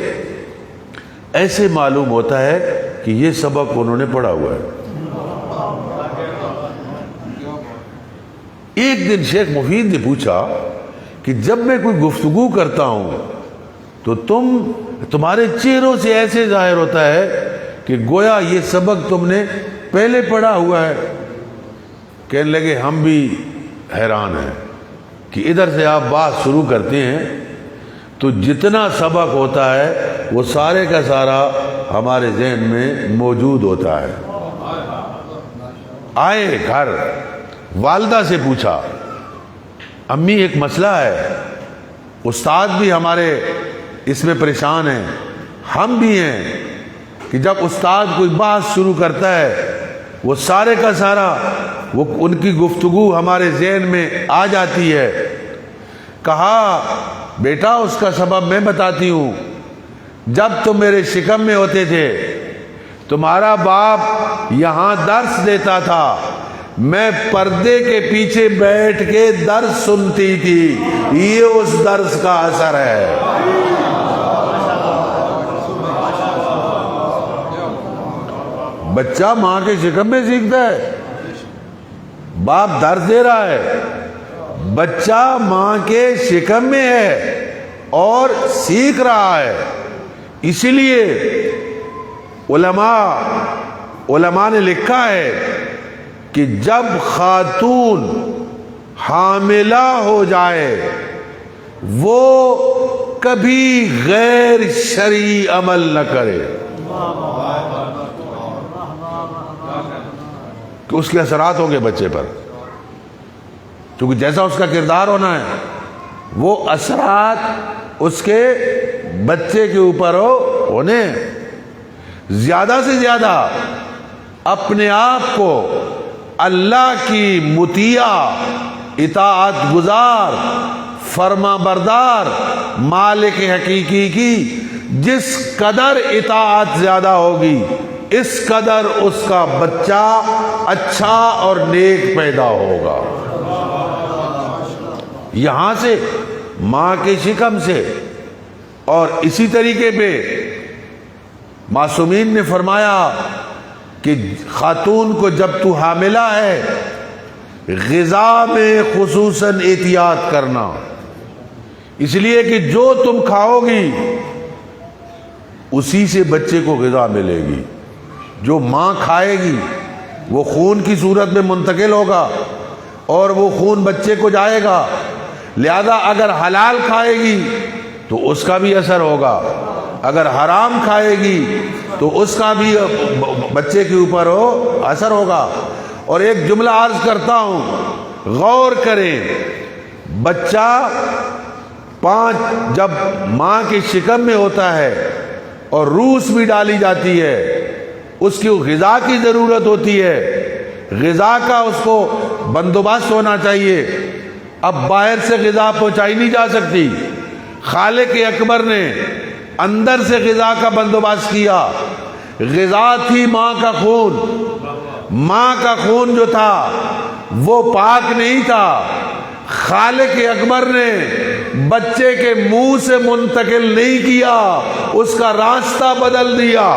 ایسے معلوم ہوتا ہے کہ یہ سبق انہوں نے پڑھا ہوا ہے۔ ایک دن شیخ مفید نے پوچھا کہ جب میں کوئی گفتگو کرتا ہوں تو تمہارے چہروں سے ایسے ظاہر ہوتا ہے کہ گویا یہ سبق تم نے پہلے پڑھا ہوا ہے۔ کہنے لگے ہم بھی حیران ہیں کہ ادھر سے آپ بات شروع کرتے ہیں تو جتنا سبق ہوتا ہے وہ سارے کا سارا ہمارے ذہن میں موجود ہوتا ہے۔ آئے گھر، والدہ سے پوچھا امی ایک مسئلہ ہے، استاد بھی ہمارے اس میں پریشان ہیں، ہم بھی ہیں کہ جب استاد کوئی بات شروع کرتا ہے وہ سارے کا سارا وہ ان کی گفتگو ہمارے ذہن میں آ جاتی ہے۔ کہا بیٹا اس کا سبب میں بتاتی ہوں، جب تم میرے شکم میں ہوتے تھے تمہارا باپ یہاں درس دیتا تھا، میں پردے کے پیچھے بیٹھ کے درس سنتی تھی، یہ اس درس کا اثر ہے۔ بچہ ماں کے شکم میں سیکھتا ہے، باپ درس دے رہا ہے، بچہ ماں کے شکم میں ہے اور سیکھ رہا ہے۔ اسی لیے علماء نے لکھا ہے کہ جب خاتون حاملہ ہو جائے وہ کبھی غیر شرعی عمل نہ کرے، کہ اس کے اثرات ہوں گے بچے پر، کیونکہ جیسا اس کا کردار ہونا ہے وہ اثرات اس کے بچے کے اوپر ہونے۔ زیادہ سے زیادہ اپنے آپ کو اللہ کی مطیع، اطاعت گزار، فرما بردار مالک حقیقی کی جس قدر اطاعت زیادہ ہوگی اس قدر اس کا بچہ اچھا اور نیک پیدا ہوگا۔ یہاں سے ماں کے شکم سے، اور اسی طریقے پہ معصومین نے فرمایا کہ خاتون کو جب تو حاملہ ہے غذا میں خصوصاً احتیاط کرنا، اس لیے کہ جو تم کھاؤ گی اسی سے بچے کو غذا ملے گی۔ جو ماں کھائے گی وہ خون کی صورت میں منتقل ہوگا اور وہ خون بچے کو جائے گا، لہذا اگر حلال کھائے گی تو اس کا بھی اثر ہوگا، اگر حرام کھائے گی تو اس کا بھی بچے کے اوپر اثر ہوگا۔ اور ایک جملہ عرض کرتا ہوں، غور کریں، بچہ جب ماں کے شکم میں ہوتا ہے اور روس بھی ڈالی جاتی ہے، اس کی غذا کی ضرورت ہوتی ہے، غذا کا اس کو بندوبست ہونا چاہیے۔ اب باہر سے غذا پہنچائی نہیں جا سکتی، خالق اکبر نے اندر سے غذا کا بندوبست کیا۔ غذا تھی ماں کا خون، ماں کا خون جو تھا وہ پاک نہیں تھا، خالق اکبر نے بچے کے منہ سے منتقل نہیں کیا، اس کا راستہ بدل دیا۔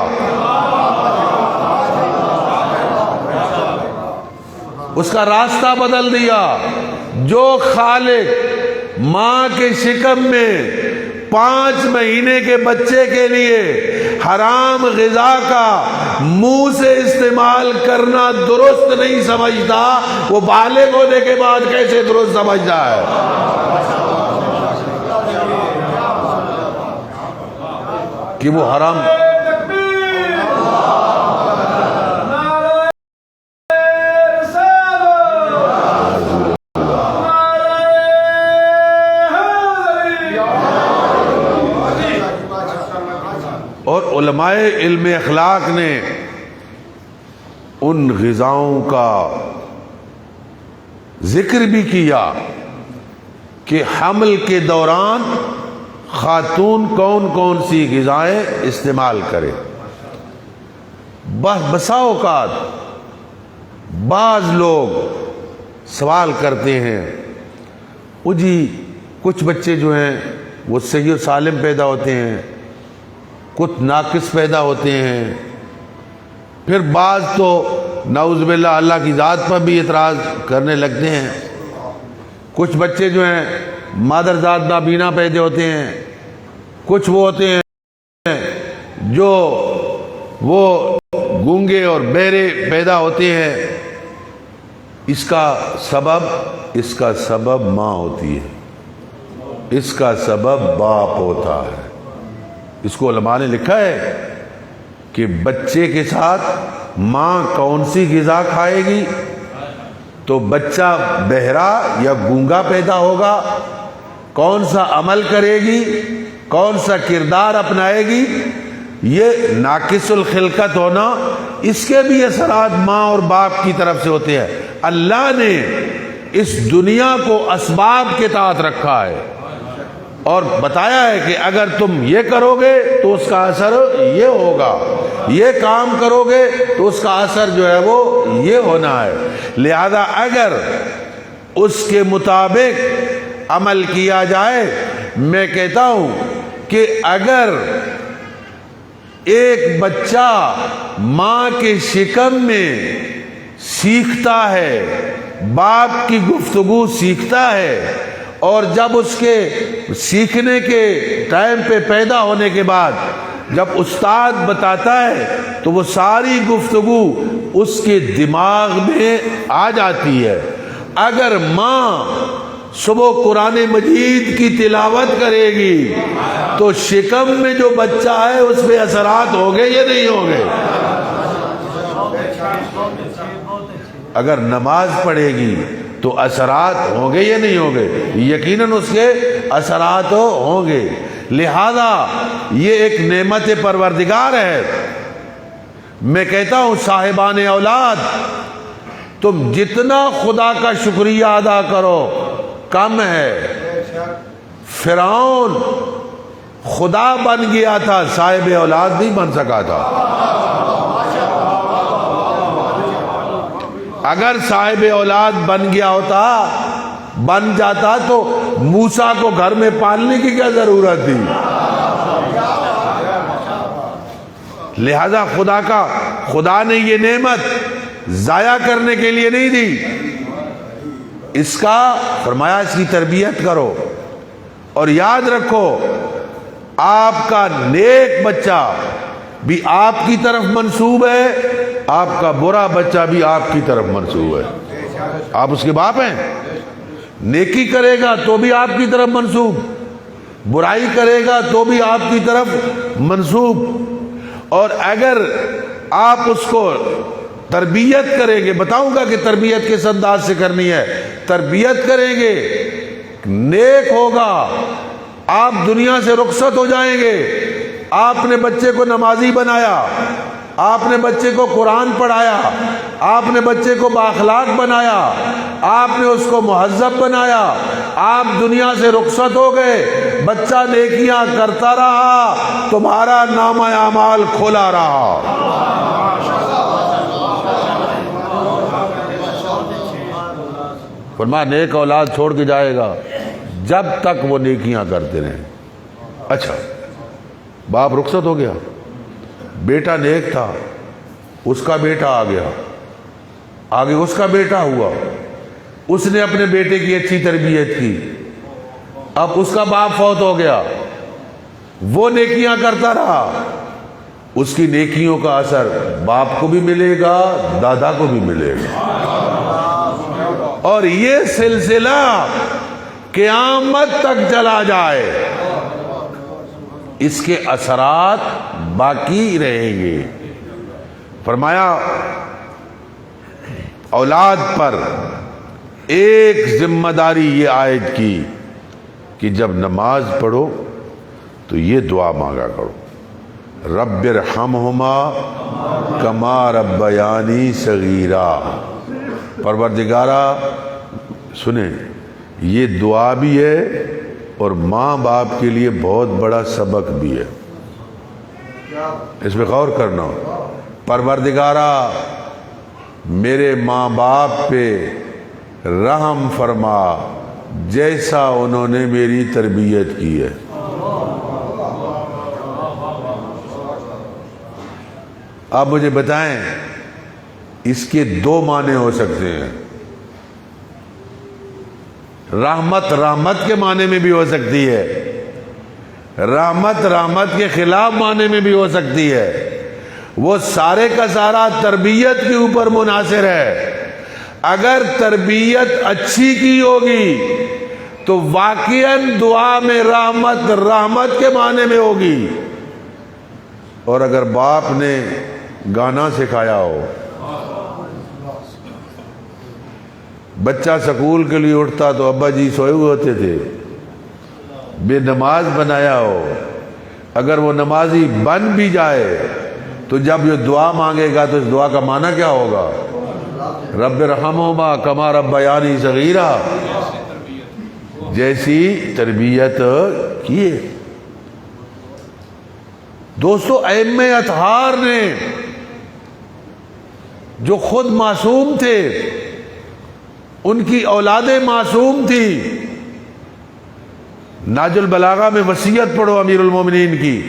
اس کا راستہ بدل دیا۔ جو خالق ماں کے شکم میں 5 مہینے کے بچے کے لیے حرام غذا کا منہ سے استعمال کرنا درست نہیں سمجھتا، وہ بالغ ہونے کے بعد کیسے درست سمجھتا ہے؟ کہ وہ حرام اور علماء علم اخلاق نے ان غذاؤں کا ذکر بھی کیا کہ حمل کے دوران خاتون کون کون سی غذائیں استعمال کرے۔ بسا اوقات بعض لوگ سوال کرتے ہیں، وہ جی کچھ بچے جو ہیں وہ صحیح و سالم پیدا ہوتے ہیں، کچھ ناقص پیدا ہوتے ہیں، پھر بعض تو نعوذ باللہ اللہ کی ذات پر بھی اعتراض کرنے لگتے ہیں۔ کچھ بچے جو ہیں مادر ذات نابینا پیدا ہوتے ہیں، کچھ وہ ہوتے ہیں جو وہ گونگے اور بہرے پیدا ہوتے ہیں۔ اس کا سبب ماں ہوتی ہے، اس کا سبب باپ ہوتا ہے۔ اس کو علماء نے لکھا ہے کہ بچے کے ساتھ ماں کون سی غذا کھائے گی تو بچہ بہرا یا گونگا پیدا ہوگا، کون سا عمل کرے گی، کون سا کردار اپنائے گی، یہ ناقص الخلقت ہونا، اس کے بھی اثرات ماں اور باپ کی طرف سے ہوتے ہیں۔ اللہ نے اس دنیا کو اسباب کے تحت رکھا ہے اور بتایا ہے کہ اگر تم یہ کرو گے تو اس کا اثر یہ ہوگا، یہ کام کرو گے تو اس کا اثر جو ہے وہ یہ ہونا ہے۔ لہذا اگر اس کے مطابق عمل کیا جائے، میں کہتا ہوں کہ اگر ایک بچہ ماں کے شکم میں سیکھتا ہے، باپ کی گفتگو سیکھتا ہے، اور جب اس کے سیکھنے کے ٹائم پہ پیدا ہونے کے بعد جب استاد بتاتا ہے تو وہ ساری گفتگو اس کے دماغ میں آ جاتی ہے۔ اگر ماں صبح قرآن مجید کی تلاوت کرے گی تو شکم میں جو بچہ ہے اس پہ اثرات ہوں گے یا نہیں ہوں گے؟ اگر نماز پڑھے گی تو اثرات ہوں گے یا نہیں ہوں گے؟ یقیناً اس کے اثرات ہوں گے۔ لہذا یہ ایک نعمت پروردگار ہے۔ میں کہتا ہوں صاحبان اولاد، تم جتنا خدا کا شکریہ ادا کرو کم ہے۔ فرعون خدا بن گیا تھا، صاحب اولاد نہیں بن سکا تھا۔ اگر صاحب اولاد بن جاتا تو موسیٰ کو گھر میں پالنے کی کیا ضرورت تھی؟ لہذا خدا نے یہ نعمت ضائع کرنے کے لیے نہیں دی، اس کا فرمایا اس کی تربیت کرو۔ اور یاد رکھو آپ کا نیک بچہ بھی آپ کی طرف منسوب ہے، آپ کا برا بچہ بھی آپ کی طرف منسوب ہے۔ آپ اس کے باپ ہیں، نیکی کرے گا تو بھی آپ کی طرف منسوب، برائی کرے گا تو بھی آپ کی طرف منسوب. اور اگر آپ اس کو تربیت کریں گے, بتاؤں گا کہ تربیت کس انداز سے کرنی ہے, تربیت کریں گے, نیک ہوگا, آپ دنیا سے رخصت ہو جائیں گے. آپ نے بچے کو نمازی بنایا, آپ نے بچے کو قرآن پڑھایا, آپ نے بچے کو بااخلاق بنایا, آپ نے اس کو مہذب بنایا, آپ دنیا سے رخصت ہو گئے, بچہ نیکیاں کرتا رہا, تمہارا نامہ اعمال کھلا رہا. فرمایا نیک اولاد چھوڑ کے جائے گا جب تک وہ نیکیاں کرتے رہیں. اچھا, باپ رخصت ہو گیا, بیٹا نیک تھا, اس کا بیٹا آ گیا, آگے اس کا بیٹا ہوا, اس نے اپنے بیٹے کی اچھی تربیت کی, اب اس کا باپ فوت ہو گیا, وہ نیکیاں کرتا رہا, اس کی نیکیوں کا اثر باپ کو بھی ملے گا, دادا کو بھی ملے گا, اور یہ سلسلہ قیامت تک چلا جائے, اس کے اثرات باقی رہیں گے. فرمایا اولاد پر ایک ذمہ داری یہ عائد کی کہ جب نماز پڑھو تو یہ دعا مانگا کرو, رب ارحمہما کما ربیانی صغیرا. پروردگارا سنیں, یہ دعا بھی ہے اور ماں باپ کے لیے بہت بڑا سبق بھی ہے, اس پہ غور کرنا. پروردگارا میرے ماں باپ پہ رحم فرما جیسا انہوں نے میری تربیت کی ہے. آپ مجھے بتائیں اس کے دو معنی ہو سکتے ہیں. رحمت رحمت کے معنی میں بھی ہو سکتی ہے, رحمت رحمت کے خلاف معنی میں بھی ہو سکتی ہے. وہ سارے کا سارا تربیت کے اوپر منحصر ہے. اگر تربیت اچھی کی ہوگی تو واقعاً دعا میں رحمت رحمت کے معنی میں ہوگی. اور اگر باپ نے گانا سکھایا ہو, بچہ سکول کے لیے اٹھتا تو ابا جی سوئے ہوئے ہوتے تھے, بے نماز بنایا ہو, اگر وہ نمازی بن بھی جائے تو جب یہ دعا مانگے گا تو اس دعا کا معنی کیا ہوگا, رب ارحمہما کما ربیانی صغیرا, جیسی تربیت کیے. دوستو ائمہ اطہار نے جو خود معصوم تھے, ان کی اولادیں معصوم تھی. ناج البلاغہ میں وصیت پڑھو امیر المومنین کی.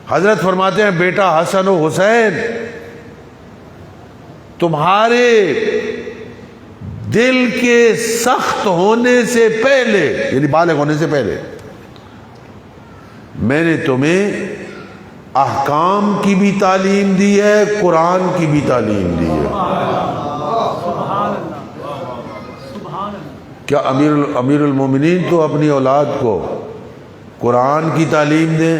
حضرت فرماتے ہیں بیٹا حسن و حسین تمہارے دل کے سخت ہونے سے پہلے, یعنی بالغ ہونے سے پہلے, میں نے تمہیں احکام کی بھی تعلیم دی ہے, قرآن کی بھی تعلیم دی ہے. کیا امیر المومنین تو اپنی اولاد کو قرآن کی تعلیم دیں,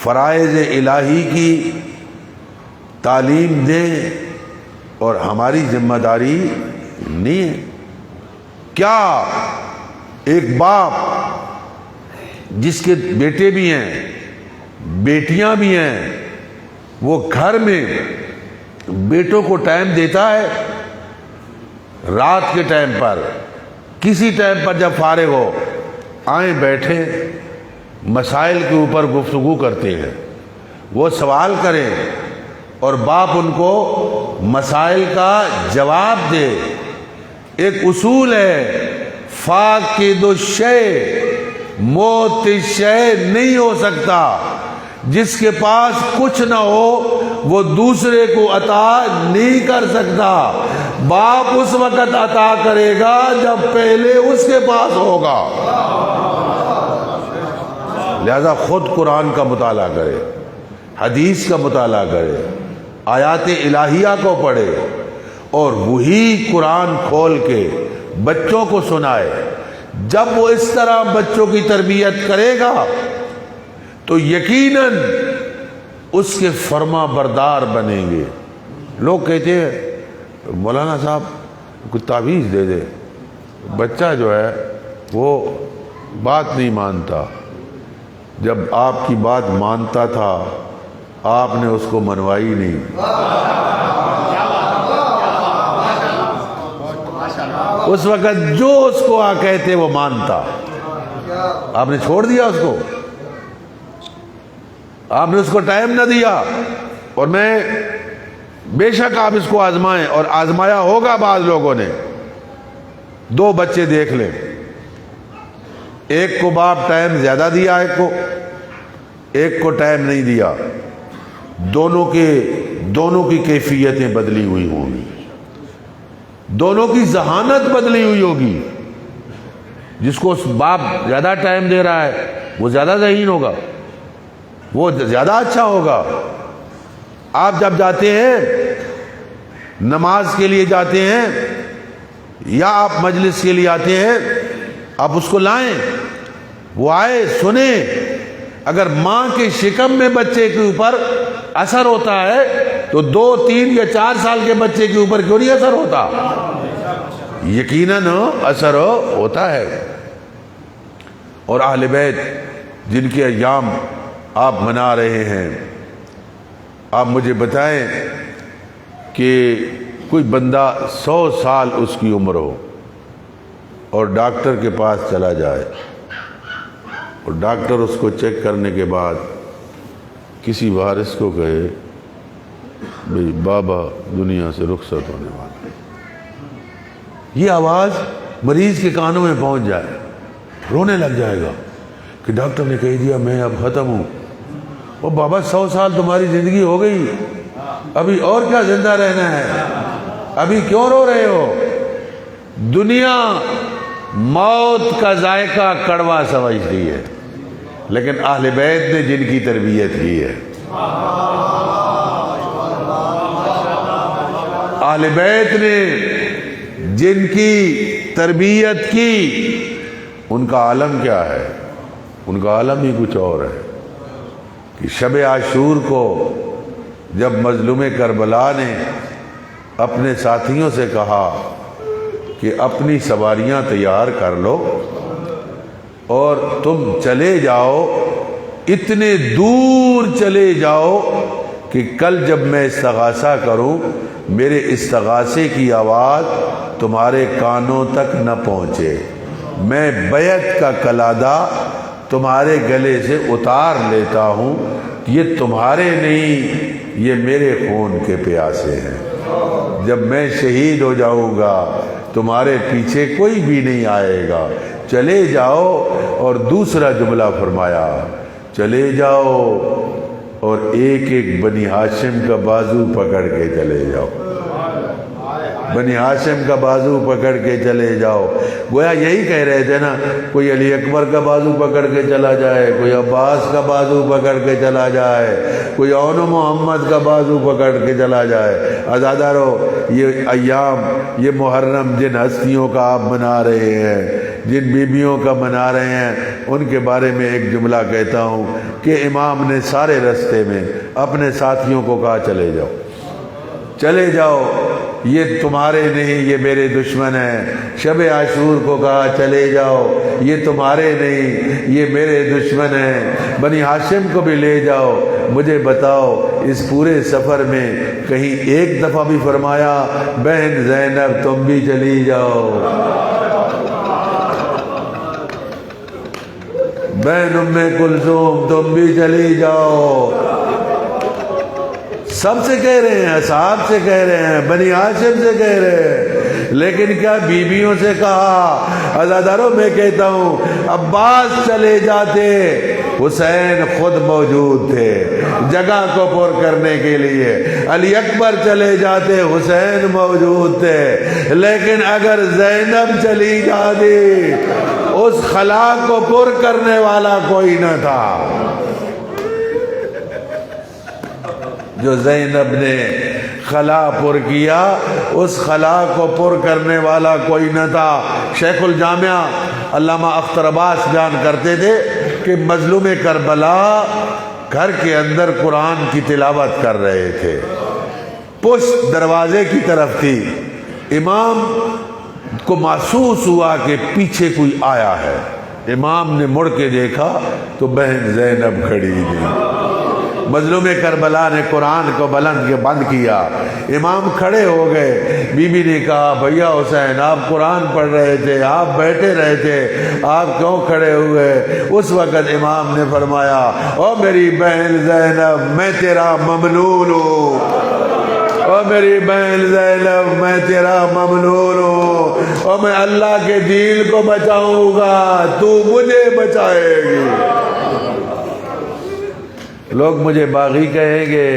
فرائض الہی کی تعلیم دیں, اور ہماری ذمہ داری نہیں ہے؟ کیا ایک باپ جس کے بیٹے بھی ہیں بیٹیاں بھی ہیں, وہ گھر میں بیٹوں کو ٹائم دیتا ہے, رات کے ٹائم پر, کسی ٹائم پر جب فارغ ہو, آئیں بیٹھیں, مسائل کے اوپر گفتگو کرتے ہیں, وہ سوال کریں اور باپ ان کو مسائل کا جواب دے. ایک اصول ہے, فاقد الشیء موت الشیء نہیں ہو سکتا. جس کے پاس کچھ نہ ہو وہ دوسرے کو عطا نہیں کر سکتا. باپ اس وقت عطا کرے گا جب پہلے اس کے پاس ہوگا. لہذا خود قرآن کا مطالعہ کرے, حدیث کا مطالعہ کرے, آیات الہیہ کو پڑھے, اور وہی قرآن کھول کے بچوں کو سنائے. جب وہ اس طرح بچوں کی تربیت کرے گا تو یقیناً اس کے فرما بردار بنیں گے۔ لوگ کہتے ہیں مولانا صاحب کوئی تعویذ دے دے، بچہ جو ہے وہ بات نہیں مانتا۔ جب آپ کی بات مانتا تھا آپ نے اس کو منوائی نہیں، اس وقت جو اس کو کہتے وہ مانتا، آپ نے چھوڑ دیا اس کو، آپ نے اس کو ٹائم نہ دیا۔ اور میں بے شک آپ اس کو آزمائیں، اور آزمایا ہوگا بعض لوگوں نے۔ دو بچے دیکھ لیں، ایک کو باپ ٹائم زیادہ دیا، ایک کو ٹائم نہیں دیا، دونوں کی کیفیتیں بدلی ہوئی ہوں گی، دونوں کی ذہانت بدلی ہوئی ہوگی۔ جس کو باپ زیادہ ٹائم دے رہا ہے وہ زیادہ ذہین ہوگا، وہ زیادہ اچھا ہوگا۔ آپ جب جاتے ہیں نماز کے لیے جاتے ہیں یا آپ مجلس کے لیے آتے ہیں، آپ اس کو لائیں، وہ آئے سنیں۔ اگر ماں کے شکم میں بچے کے اوپر اثر ہوتا ہے تو 2، 3 یا 4 سال کے بچے کے اوپر کیوں نہیں اثر ہوتا؟ یقیناً اثر ہوتا ہے۔ اور اہل بیت جن کے ایام آپ منا رہے ہیں، آپ مجھے بتائیں کہ کوئی بندہ 100 سال اس کی عمر ہو اور ڈاکٹر کے پاس چلا جائے، اور ڈاکٹر اس کو چیک کرنے کے بعد کسی وارث کو کہے بھئی بابا دنیا سے رخصت ہونے والا، یہ آواز مریض کے کانوں میں پہنچ جائے، رونے لگ جائے گا کہ ڈاکٹر نے کہہ دیا میں اب ختم ہوں۔ وہ بابا 100 سال تمہاری زندگی ہو گئی، ابھی اور کیا زندہ رہنا ہے، ابھی کیوں رو رہے ہو؟ دنیا موت کا ذائقہ کڑوا سمجھتی ہے، لیکن اہل بیت نے جن کی تربیت کی ہے، اہل بیت نے جن کی تربیت کی، ان کا عالم کیا ہے؟ ان کا عالم ہی کچھ اور ہے کہ شب عاشور کو جب مظلوم کربلا نے اپنے ساتھیوں سے کہا کہ اپنی سواریاں تیار کر لو اور تم چلے جاؤ، اتنے دور چلے جاؤ کہ کل جب میں استغاثہ کروں میرے استغاثے کی آواز تمہارے کانوں تک نہ پہنچے، میں بیعت کا کلادہ تمہارے گلے سے اتار لیتا ہوں، یہ تمہارے نہیں، یہ میرے خون کے پیاسے ہیں، جب میں شہید ہو جاؤں گا تمہارے پیچھے کوئی بھی نہیں آئے گا، چلے جاؤ۔ اور دوسرا جملہ فرمایا چلے جاؤ اور ایک ایک بنی ہاشم کا بازو پکڑ کے چلے جاؤ، بنی ہاشم کا بازو پکڑ کے چلے جاؤ۔ گویا یہی کہہ رہے تھے نا، کوئی علی اکبر کا بازو پکڑ کے چلا جائے، کوئی عباس کا بازو پکڑ کے چلا جائے، کوئی اون محمد کا بازو پکڑ کے چلا جائے۔ عزادارو، یہ ایام، یہ محرم جن ہستیوں کا آپ منا رہے ہیں، جن بیبیوں کا منا رہے ہیں، ان کے بارے میں ایک جملہ کہتا ہوں کہ امام نے سارے رستے میں اپنے ساتھیوں کو کہا چلے جاؤ، چلے جاؤ، یہ تمہارے نہیں، یہ میرے دشمن ہیں۔ شب عاشور کو کہا چلے جاؤ، یہ تمہارے نہیں، یہ میرے دشمن ہیں۔ بنی ہاشم کو بھی لے جاؤ۔ مجھے بتاؤ اس پورے سفر میں کہیں ایک دفعہ بھی فرمایا بہن زینب تم بھی چلی جاؤ، بہن ام کلثوم تم بھی چلی جاؤ؟ سب سے کہہ رہے ہیں، اصحاب سے کہہ رہے ہیں، بنی ہاشم سے کہہ رہے ہیں، لیکن کیا بیویوں سے کہا؟ عزاداروں میں کہتا ہوں عباس چلے جاتے، حسین خود موجود تھے جگہ کو پر کرنے کے لیے، علی اکبر چلے جاتے، حسین موجود تھے، لیکن اگر زینب چلی جاتی اس خلا کو پر کرنے والا کوئی نہ تھا۔ جو زینب نے خلا پر کیا اس خلا کو پر کرنے والا کوئی نہ تھا۔ شیخ الجامعہ علامہ اختر عباس بیان کرتے تھے کہ مظلوم کربلا گھر کے اندر قرآن کی تلاوت کر رہے تھے، پشت دروازے کی طرف تھی، امام کو محسوس ہوا کہ پیچھے کوئی آیا ہے، امام نے مڑ کے دیکھا تو بہن زینب کھڑی تھی۔ مظلوم کربلا نے قرآن کو بند کیا، امام کھڑے ہو گئے، بی بی نے کہا بھیا حسین آپ قرآن پڑھ رہے تھے، آپ بیٹھے رہے تھے، آپ کیوں کھڑے ہوئے؟ اس وقت امام نے فرمایا او میری بہن زینب میں تیرا ممنون ہوں، او میری بہن زینب میں تیرا ممنون ہوں، اور میں اللہ کے دین کو بچاؤں گا، تو مجھے بچائے گی۔ لوگ مجھے باغی کہیں گے،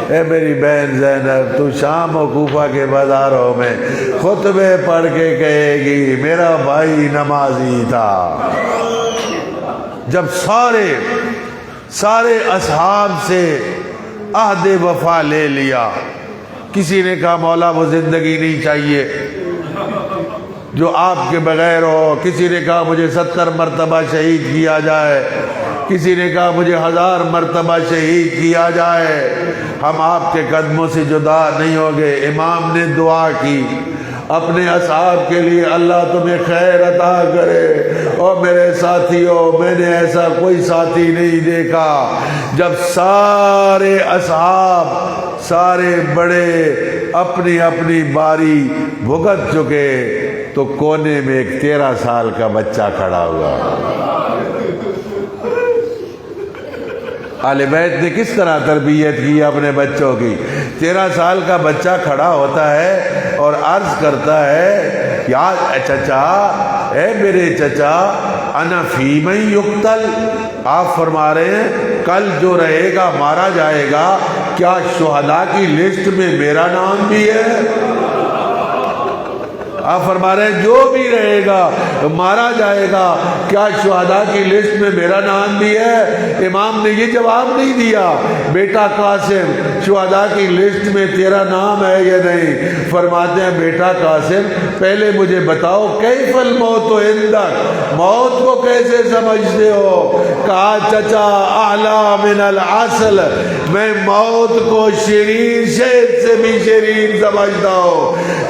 اے میری بہن زینب تو شام و کوفہ کے بازاروں میں خطبے پڑھ کے کہے گی میرا بھائی نمازی تھا۔ جب سارے اصحاب سے عہد وفا لے لیا، کسی نے کہا مولا وہ زندگی نہیں چاہیے جو آپ کے بغیر ہو، کسی نے کہا مجھے 70 مرتبہ شہید کیا جائے، کسی نے کہا مجھے 1000 مرتبہ شہید کیا جائے، ہم آپ کے قدموں سے جدا نہیں ہوگے۔ امام نے دعا کی اپنے اصحاب کے لیے، اللہ تمہیں خیر عطا کرے۔ اور میرے ساتھیوں، میں نے ایسا کوئی ساتھی نہیں دیکھا جب سارے اصحاب، سارے بڑے اپنی اپنی باری بھگت چکے تو کونے میں ایک 13 سال کا بچہ کھڑا ہوا۔ اہل بیت نے کس طرح تربیت کی اپنے بچوں کی؟ 13 سال کا بچہ کھڑا ہوتا ہے اور عرض کرتا ہے یا چچا، اے میرے چچا، انا فی من یقتل، آپ فرما رہے ہیں کل جو رہے گا مارا جائے گا، کیا شہداء کی لسٹ میں میرا نام بھی ہے؟ آپ فرما رہے ہیں جو بھی رہے گا مارا جائے گا، کیا شہداء کی لسٹ میں میرا نام بھی ہے؟ امام نے یہ جواب نہیں دیا بیٹا قاسم شہداء کی لسٹ میں تیرا نام ہے یا نہیں، فرماتے ہیں بیٹا قاسم پہلے مجھے بتاؤ کیف الموت عندک، موت کو کیسے سمجھتے ہو؟ کہا چچا اعلی من العسل، میں موت کو شیرین شہد سے بھی شیرین سمجھتا ہوں،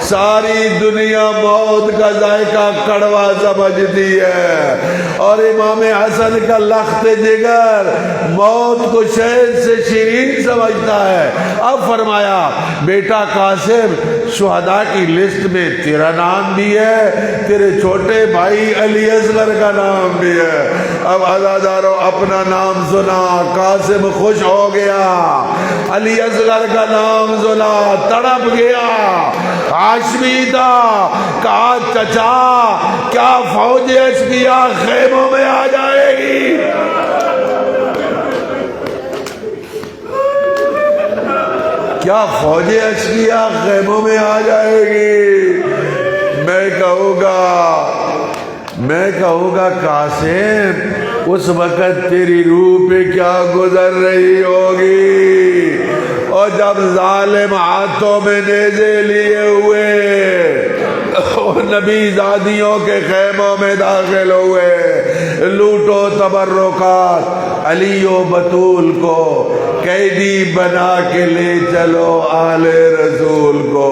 ساری دنیا موت کا ذائقہ کڑوا سمجھتی ہے، اور امام حسن کا لخت جگر موت کو شہد سے شیرین سمجھتا ہے۔ اب فرمایا بیٹا قاسم شہداء کی لسٹ میں تیرا نام بھی ہے، تیرے چھوٹے بھائی علی اصغر کا نام بھی ہے۔ اب عزادارو اپنا نام سنا، قاسم خوش ہو گیا، علی اصغر کا نام سنا تڑپ گیا، ہاشمی تھا، کہا چچا کیا فوج اشقیا خیموں میں آ جائے گی؟ کیا فوج اشقیا خیموں میں آ جائے گی؟ میں کہوں گا قاسم اس وقت تیری روح پہ کیا گزر رہی ہوگی، اور جب ظالم ہاتھوں میں نیزے لیے ہوئے نبی زادیوں کے خیموں میں داخل ہوئے، لوٹو تبرکات، علی و بطول کو قیدی بنا کے لے چلو آل رسول کو۔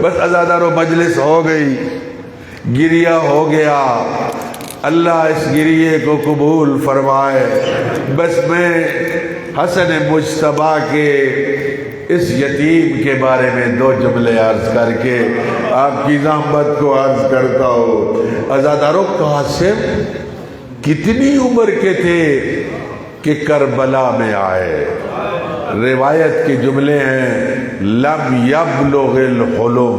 بس عزادارو مجلس ہو گئی، گریہ ہو گیا، اللہ اس گریے کو قبول فرمائے۔ بس میں حسن مجتبیٰ کے اس یتیم کے بارے میں 2 جملے عرض کر کے آپ کی زحمت کو عرض کرتا ہوں۔ عزادارو قاسم کتنی عمر کے تھے کہ کربلا میں آئے؟ روایت کے جملے ہیں لم یبلغ الحلم،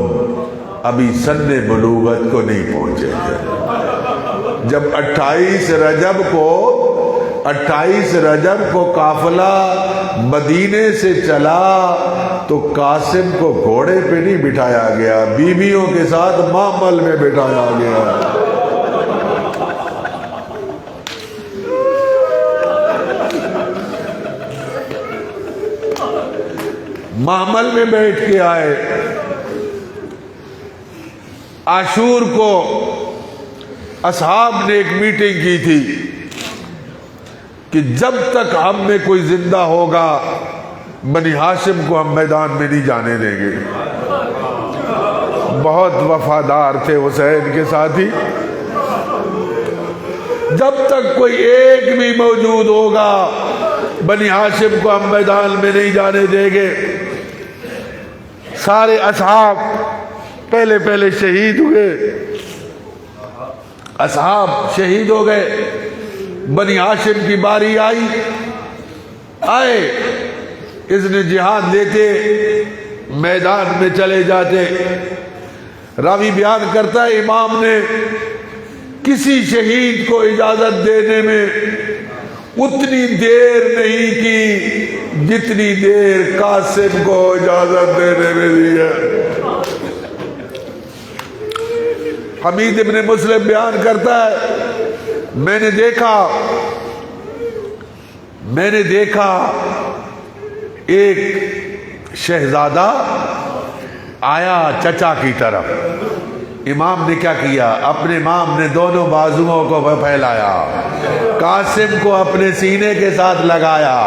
ابھی سن بلوغت کو نہیں پہنچے تھے۔ جب 28 رجب کو قافلہ مدینے سے چلا تو قاسم کو گھوڑے پہ نہیں بٹھایا گیا، بیویوں کے ساتھ معمل میں بٹھایا گیا۔ معمل میں بیٹھ کے آئے۔ عاشور کو اصحاب نے ایک میٹنگ کی تھی، کہ جب تک ہم میں کوئی زندہ ہوگا بنی ہاشم کو ہم میدان میں نہیں جانے دیں گے۔ بہت وفادار تھے حسین کے ساتھی، جب تک کوئی ایک بھی موجود ہوگا بنی ہاشم کو ہم میدان میں نہیں جانے دیں گے۔ سارے اصحاب پہلے شہید ہوئے، اصحاب شہید ہو گئے، بنی ہاشم کی باری آئے، اس نے جہاد لیتے میدان میں چلے جاتے۔ راوی بیان کرتا ہے امام نے کسی شہید کو اجازت دینے میں اتنی دیر نہیں کی جتنی دیر قاسم کو اجازت دینے میں دی ہے۔ حمید ابن مسلم بیان کرتا ہے میں نے دیکھا ایک شہزادہ آیا چچا کی طرف، امام نے کیا کیا؟ اپنے امام نے دونوں بازوؤں کو پھیلایا، قاسم کو اپنے سینے کے ساتھ لگایا۔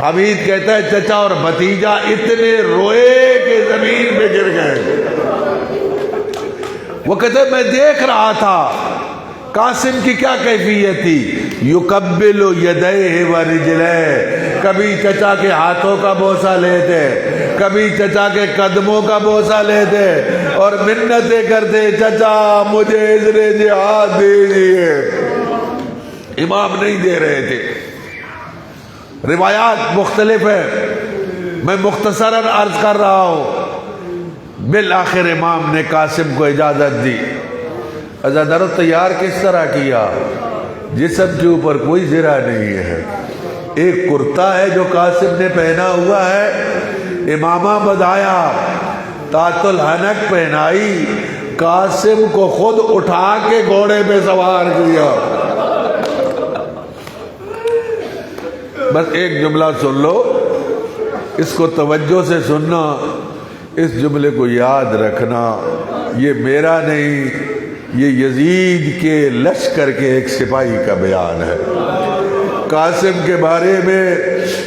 حمید کہتا ہے چچا اور بھتیجا اتنے روئے کہ زمین پہ گر گئے۔ وہ کہتا ہے میں دیکھ رہا تھا قاسم کی کیا کیفیت تھی، یقبل یدیہ ورجلیہ، کبھی چچا کے ہاتھوں کا بوسہ لیتے، کبھی چچا کے قدموں کا بوسہ لیتے اور منتیں کرتے چچا مجھے اذن جہاد دیجیے۔ امام نہیں دے رہے تھے، روایات مختلف ہیں، میں مختصراً عرض کر رہا ہوں۔ بالآخر امام نے قاسم کو اجازت دی۔ عزادارو تیار کس طرح کیا؟ جسم کے اوپر کوئی زرہ نہیں ہے، ایک کرتا ہے جو قاسم نے پہنا ہوا ہے، امامہ بدایا، تاۃ الحنک پہنائی، قاسم کو خود اٹھا کے گھوڑے پہ سوار کیا۔ بس ایک جملہ سن لو، اس کو توجہ سے سننا، اس جملے کو یاد رکھنا، یہ میرا نہیں، یہ یزید کے لشکر کے ایک سپاہی کا بیان ہے۔ قاسم کے بارے میں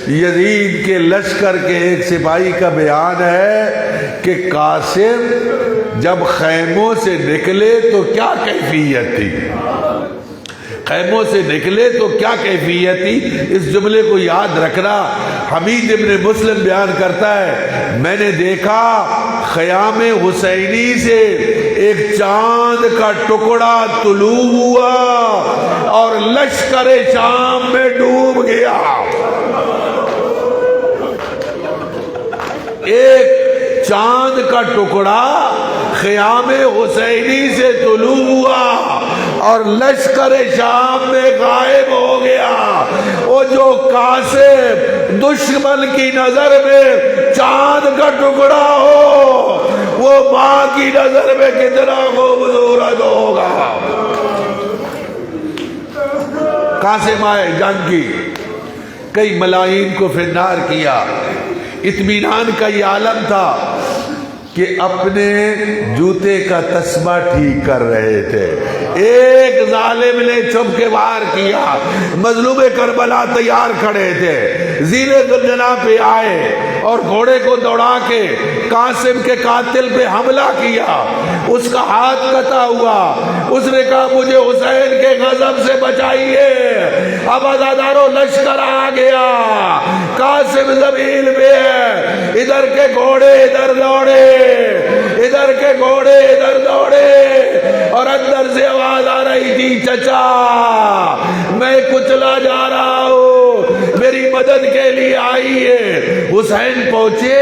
یزید کے لشکر کے ایک سپاہی کا بیان ہے کہ قاسم جب خیموں سے نکلے تو کیا کیفیت تھی، خیموں سے نکلے تو کیا کیفیت تھی، اس جملے کو یاد رکھنا۔ حمید ابن مسلم بیان کرتا ہے میں نے دیکھا خیام حسینی سے ایک چاند کا ٹکڑا طلوع ہوا اور لشکر شام میں ڈوب گیا۔ ایک چاند کا ٹکڑا خیام حسینی سے طلوع ہوا اور لشکر شام میں غائب ہو گیا۔ وہ جو قاسم دشمن کی نظر میں چاند کا ٹکڑا ہو، وہ ماں کی نظر میں کتنا خوبصورت ہوگا۔ قاسم آئے جنگ کی، کئی ملاعین کو فنار کیا، اطمینان کا یہ عالم تھا کہ اپنے جوتے کا تسمہ ٹھیک کر رہے تھے۔ ایک ظالم نے چھپ کے وار کیا، مظلوم کربلا تیار کھڑے تھے، زیل ذوالجناح پہ آئے اور گھوڑے کو دوڑا کے قاسم کے قاتل پہ حملہ کیا، اس کا ہاتھ کٹا ہوا، اس نے کہا مجھے حسین کے غضب سے بچائیے۔ اب عزادارو لشکر آ گیا، قاسم زمین پہ ہے، ادھر کے گھوڑے ادھر دوڑے، ادھر کے گھوڑے ادھر دوڑے، اور اندر سے آواز آ رہی تھی چچا میں کچلا جا رہا ہوں، میری مدد کے لیے آئیے۔ حسین پہنچے،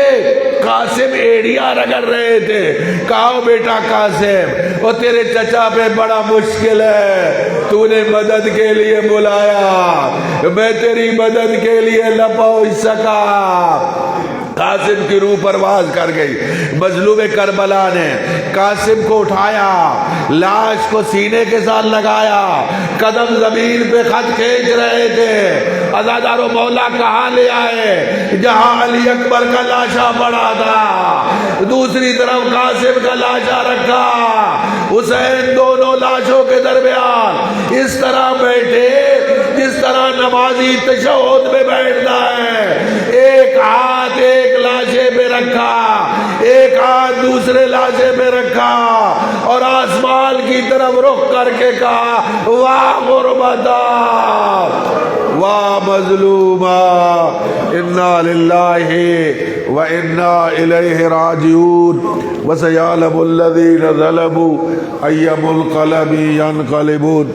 قاسم ایڑیاں رگڑ رہے تھے، کہا بیٹا قاسم وہ تیرے چچا پہ بڑا مشکل ہے، تو نے مدد کے لیے بلایا، میں تیری مدد کے لیے نہ پہنچ سکا۔ قاسم کی روح پرواز کر گئی۔ مظلوم کربلا نے قاسم کو اٹھایا، لاش کو سینے کے ساتھ لگایا، قدم زمین پہ خط کھینچ رہے تھے۔ عزادارو مولا کہاں لے آئے؟ جہاں علی اکبر کا لاشا پڑا تھا، دوسری طرف قاسم کا لاشا رکھا، حسین دونوں لاشوں کے درمیان اس طرح بیٹھے جس طرح نمازی تشہد میں بیٹھتا ہے، ایک ہاتھ ایک لاشے پہ رکھا، ایک ہاتھ دوسرے لاشے پہ رکھا، اور آسمان کی طرف رخ کر کے کہا واہ غربتا واہ مظلوما انا للہ و انا الیہ راجعون وسیعلم الذین ظلموا ای منقلب ینقلبون